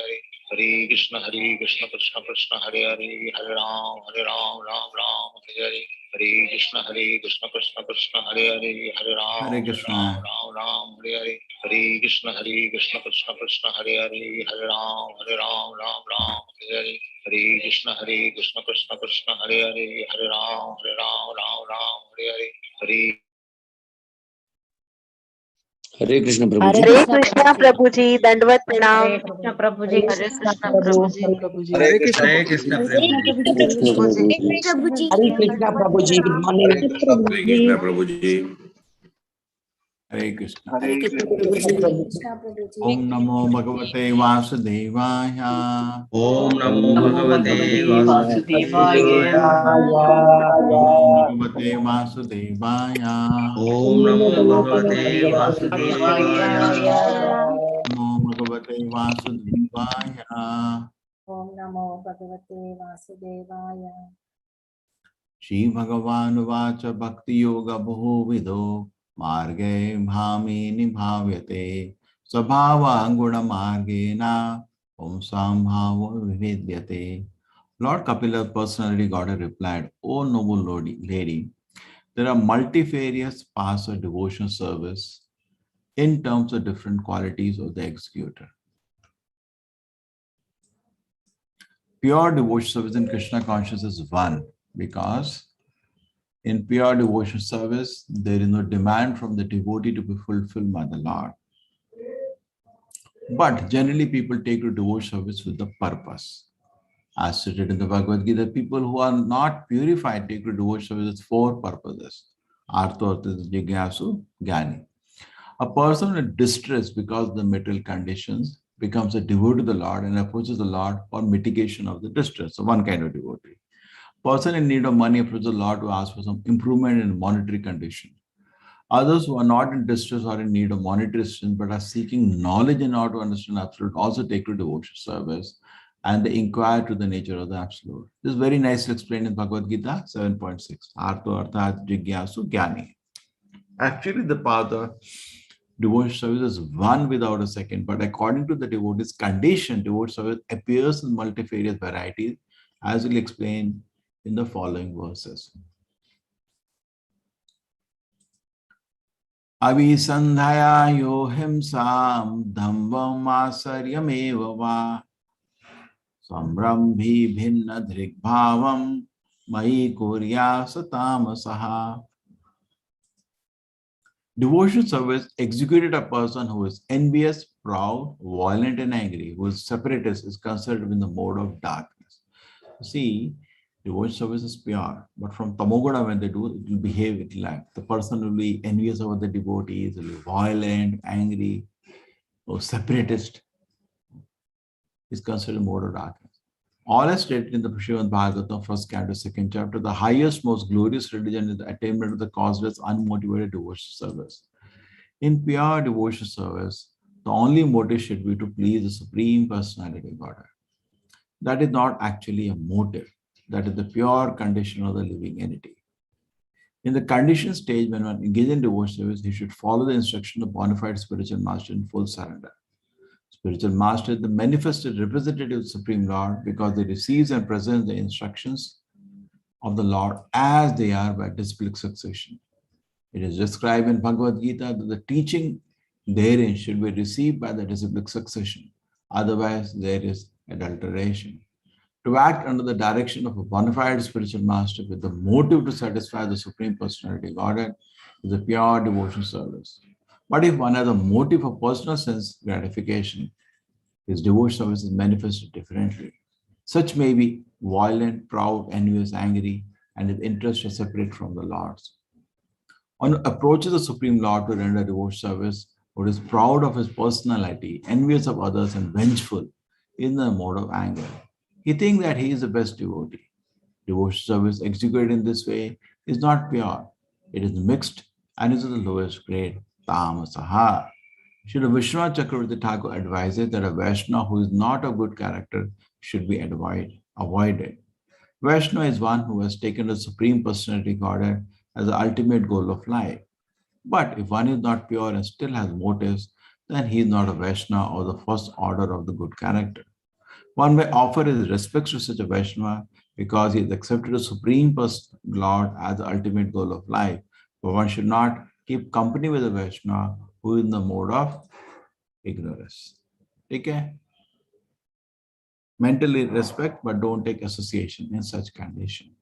Hare, Hare Krishna Krishna Krishna Hare Hare, Hare Ram Hare Hare, Hare Krishna Krishna Krishna Hare Hare, Hare Ram Hare Krishna. Hare Hare, Hare Krishna Krishna Krishna Hare Hare, Hare Ram Hare Hare, Hare Krishna Krishna Krishna Hare Hare, Hare Ram Hare Hare, Hare हरे कृष्ण प्रभु जी। हरे कृष्णा प्रभु जी, दंडवत प्रणाम। Hare Krishna Prabhu ji. Hare Krishna Prabhu ji. Hare Krishna Hare Krishna Prabhu Prabhu ji. Hare Krishna Prabhu ji. Good morning. Hare Krishna Prabhu ji. Hare Krishna. Hare Krishna Prabhu ji. Om नमो भगवते वासुदेवाय। ओम नमो भगवते वासुदेवाय। ओम भगवते वासुदेवाय। ओम नमो भगवते वासुदेवाय। नमो भगवते वासुदेवाय। ओम नमो भगवते वासुदेवाय। श्री भगवानुवाच भक्ति योग बहुविधो मार्गे भामि निभाव्यते स्वभावं गुणमार्गेण पुंसां भावो विविध्यते. Lord Kapila personally got a replied, "O noble lady, there are multifarious paths of devotional service in terms of different qualities of the executor. Pure devotional service in Krishna consciousness is one, because in pure devotional service, there is no demand from the devotee to be fulfilled by the Lord. But generally, people take to devotional service with the purpose. As stated in the Bhagavad Gita, people who are not purified take to devotional service with four purposes. Artha, Artha, Jigyasu, Jnani. A person in distress because of the material conditions becomes a devotee to the Lord and approaches the Lord for mitigation of the distress. So one kind of devotee. Person in need of money approaches the Lord to ask for some improvement in monetary condition. Others who are not in distress or in need of monetary assistance but are seeking knowledge in order to understand Absolute also take to devotional service and they inquire to the nature of the Absolute. This is very nicely explained in Bhagavad Gita 7.6. Artha Artha Jigyasu Jnani. Actually, the path of devotional service is one without a second, but according to the devotee's condition, devotional service appears in multifarious varieties, as we'll explain in the following verses. Avisandhaya yohimsam dhambam asaryameva va samrambhi bhinna drikbhavam mai kurya satamasaha. Devotional service executed a person who is envious, proud, violent, and angry, who is separatist, is considered in the mode of darkness. See, devotional service is pure, but from Tamoguna, when they do, it will behave like the person will be envious over the devotees, will be violent, angry, or separatist, is considered mode of darkness. All as stated in the Srimad Bhagavatam, first canto, second chapter, the highest, most glorious religion is the attainment of the causeless, unmotivated devotional service. In pure devotional service, the only motive should be to please the Supreme Personality of Godhead. That is not actually a motive. That is the pure condition of the living entity. In the conditioned stage, when one engages in devotional service, he should follow the instruction of bona fide spiritual master in full surrender. Spiritual master is the manifested representative of the Supreme Lord because they receive and present the instructions of the Lord as they are by disciplic succession. It is described in Bhagavad Gita that the teaching therein should be received by the disciplic succession. Otherwise, there is adulteration. To act under the direction of a bona fide spiritual master with the motive to satisfy the Supreme Personality Godhead is a pure devotional service. But if one has a motive for personal sense gratification, his devotional service is manifested differently. Such may be violent, proud, envious, angry, and his interests are separate from the Lord's. One approaches the Supreme Lord to render devotional service, who is proud of his personality, envious of others, and vengeful in the mode of anger. He thinks that he is the best devotee. Devotional service executed in this way is not pure. It is mixed and is of the lowest grade. Tamasaha. Srila Vishwanath Chakravarti Thakur advises that a Vaishnava who is not of good character should be avoided. Vaishnava is one who has taken the Supreme Personality Godhead as the ultimate goal of life. But if one is not pure and still has motives, then he is not a Vaishnava or the first order of the good character. One may offer his respects to such a Vaishnava because he has accepted the Supreme Personality Lord as the ultimate goal of life. But one should not keep company with a Vaishnava who is in the mode of ignorance. Okay? Mentally respect, but don't take association in such condition.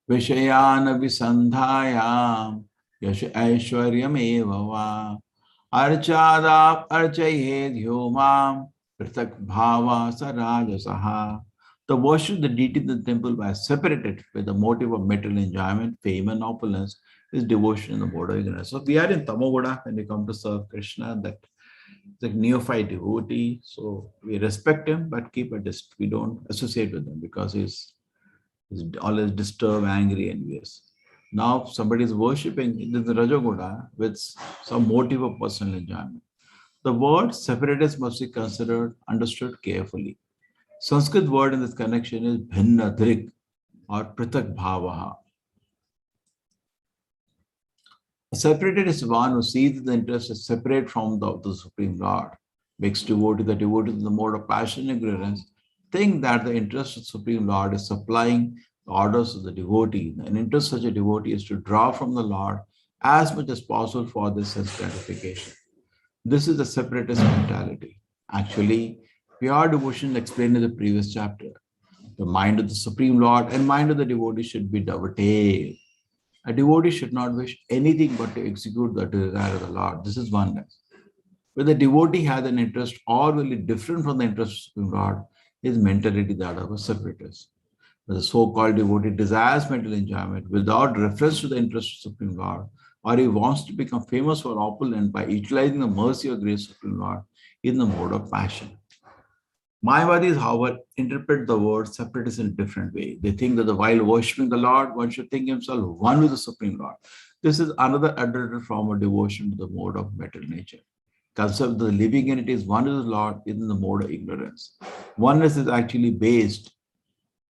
Vishayana visandhayam yash aishwaryam eva va archadap archayed yomam pratak bhava sarajasaha. The worship of the deity in the temple by separated with the motive of material enjoyment, fame and opulence is devotion in the mode of ignorance. So we are in Tamogoda when we come to serve Krishna, that the neophyte devotee. So we respect him, but keep a distance. We don't associate with him because he's always disturbed, angry, envious. Now somebody is worshipping in the Rajagoda with some motive of personal enjoyment. The word separatist must be considered, understood carefully. Sanskrit word in this connection is bhinna drik or pratak bhavaha. A separatist is one who sees the interest as separate from the Supreme Lord. Makes devotee, the devotee in the mode of passion and ignorance, think that the interest of the Supreme Lord is supplying the orders of the devotee. An interest of such a devotee is to draw from the Lord as much as possible for this sense gratification. This is the separatist mentality. Actually, pure devotion explained in the previous chapter. The mind of the Supreme Lord and mind of the devotee should be dovetailed. A devotee should not wish anything but to execute the desire of the Lord. This is oneness. When the devotee has an interest all really different from the interest of the Supreme Lord, his mentality that of a separatist. When the so-called devotee desires mental enjoyment without reference to the interest of the Supreme Lord, or he wants to become famous for opulence by utilizing the mercy or grace of the Supreme Lord in the mode of passion. Mayavadis, however, interpret the word separatist in a different way. They think that while worshipping the Lord, one should think himself one with the Supreme Lord. This is another adulterated form of devotion to the mode of material nature. Concept of the living entity is one with the Lord in the mode of ignorance. Oneness is actually based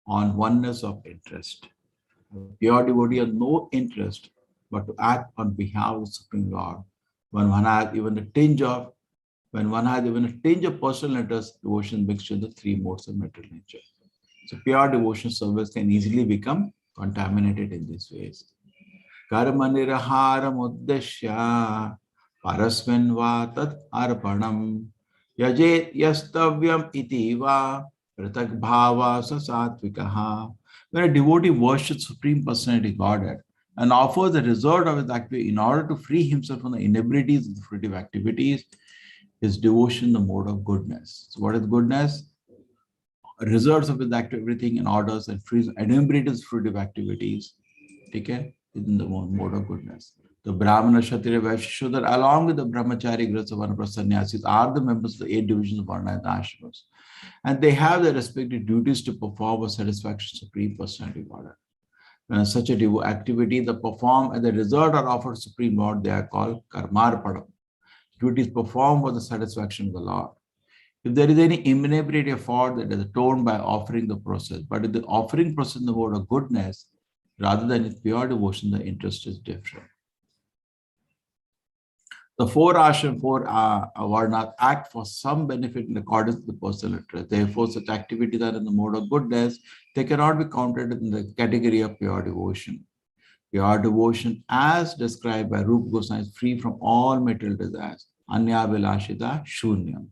on oneness of interest. Pure devotee has no interest but to act on behalf of the Supreme Lord. When one has even a tinge of personal interest, devotion mixed with the three modes of material nature. So pure devotion service can easily become contaminated in these ways. Karma niraharam uddeshya parasmin va tat arpanam yajet yastavyam iti va pratak bhava sasatvikaha. When a devotee worships Supreme Personality Godhead and offers the result of his activity in order to free himself from the inabilities of the fruitive activities, his devotion the mode of goodness. So what is goodness? Results of his active everything in orders and frees enumerated fruitive activities. Okay, in the mode of goodness. The Brahmana, Kshatriya, Vaishya, Shudra, along with the Brahmachari, Grihastha, Sanyasis, are the members of the 8 divisions of Varna and Ashrams. And they have their respective duties to perform a satisfaction Supreme Personality Godhead. When such a activity the perform and the result are offered Supreme Lord, they are called karmarpanam. Duties performed for the satisfaction of the Lord. If there is any inability of fault, that is atoned by offering the process. But if the offering process in the mode of goodness, rather than in pure devotion, the interest is different. The 4 ashram, 4 varnas act for some benefit in accordance with the personal interest. Therefore, such activities are in the mode of goodness. They cannot be counted in the category of pure devotion. Pure devotion, as described by Rupa Goswami, is free from all material desires. Anya vilashita shunyam.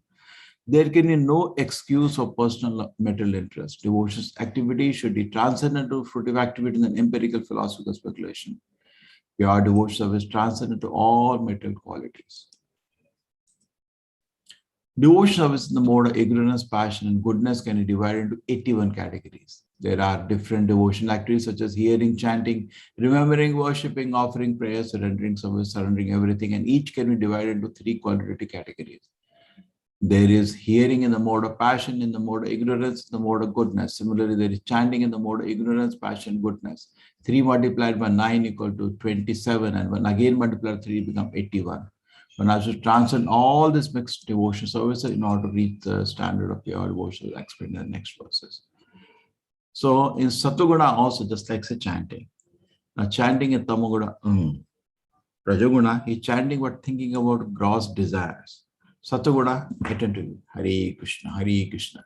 There can be no excuse for personal material interest. Devotion's activity should be transcendental, fruitive activity, and empirical philosophical speculation. Pure devotion service transcendent to all material qualities. Devotion service in the mode of ignorance, passion, and goodness can be divided into 81 categories. There are different devotional activities such as hearing, chanting, remembering, worshipping, offering prayers, surrendering service, surrendering everything, and each can be divided into 3 qualitative categories. There is hearing in the mode of passion, in the mode of ignorance, in the mode of goodness. Similarly, there is chanting in the mode of ignorance, passion, goodness. 3 multiplied by 9 equal to 27, and when again multiplied 3 become 81. One has to transcend all this mixed devotion services in order to reach the standard of pure devotion explained in the next verses. So in Satoguna also, just like say chanting. Now chanting in Tamoguna, Rajoguna, he's chanting but thinking about gross desires. Satoguna, attentively, Hare Krishna, Hare Krishna.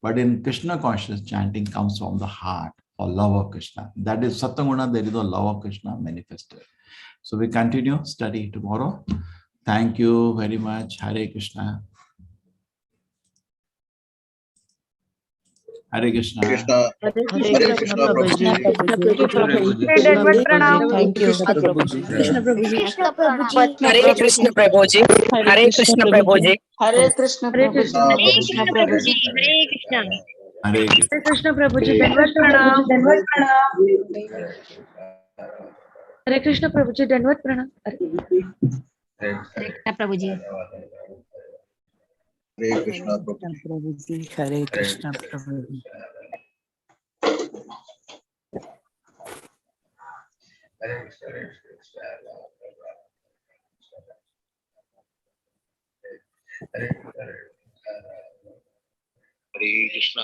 But in Krishna consciousness, chanting comes from the heart or love of Krishna. That is Satoguna, there is a love of Krishna manifested. So we continue study tomorrow. Thank you very much. Hare Krishna. Hare Krishna. Krishna. Hare Hare Krishna, Krishna, Prabhuji. Prabhuji. Dandavad pranam. Thank you. Krishna Prabhuji. Krishna Prabhuji. Krishna Prabhuji. Hare Krishna Prabhuji. Hare Krishna Prabhuji. Hare Krishna Hare Prabhuji. Krishna. Hare Krishna Prabhuji. Hare Krishna. Hare Krishna. Hare Krishna Prabhuji. Dandavad pranam. Hare Krishna Prabhuji. Dandavad pranam. Hare Krishna Prabhuji. Krishna, Prabhuji. Hare Krishna Prabhuji. Hare Krishna.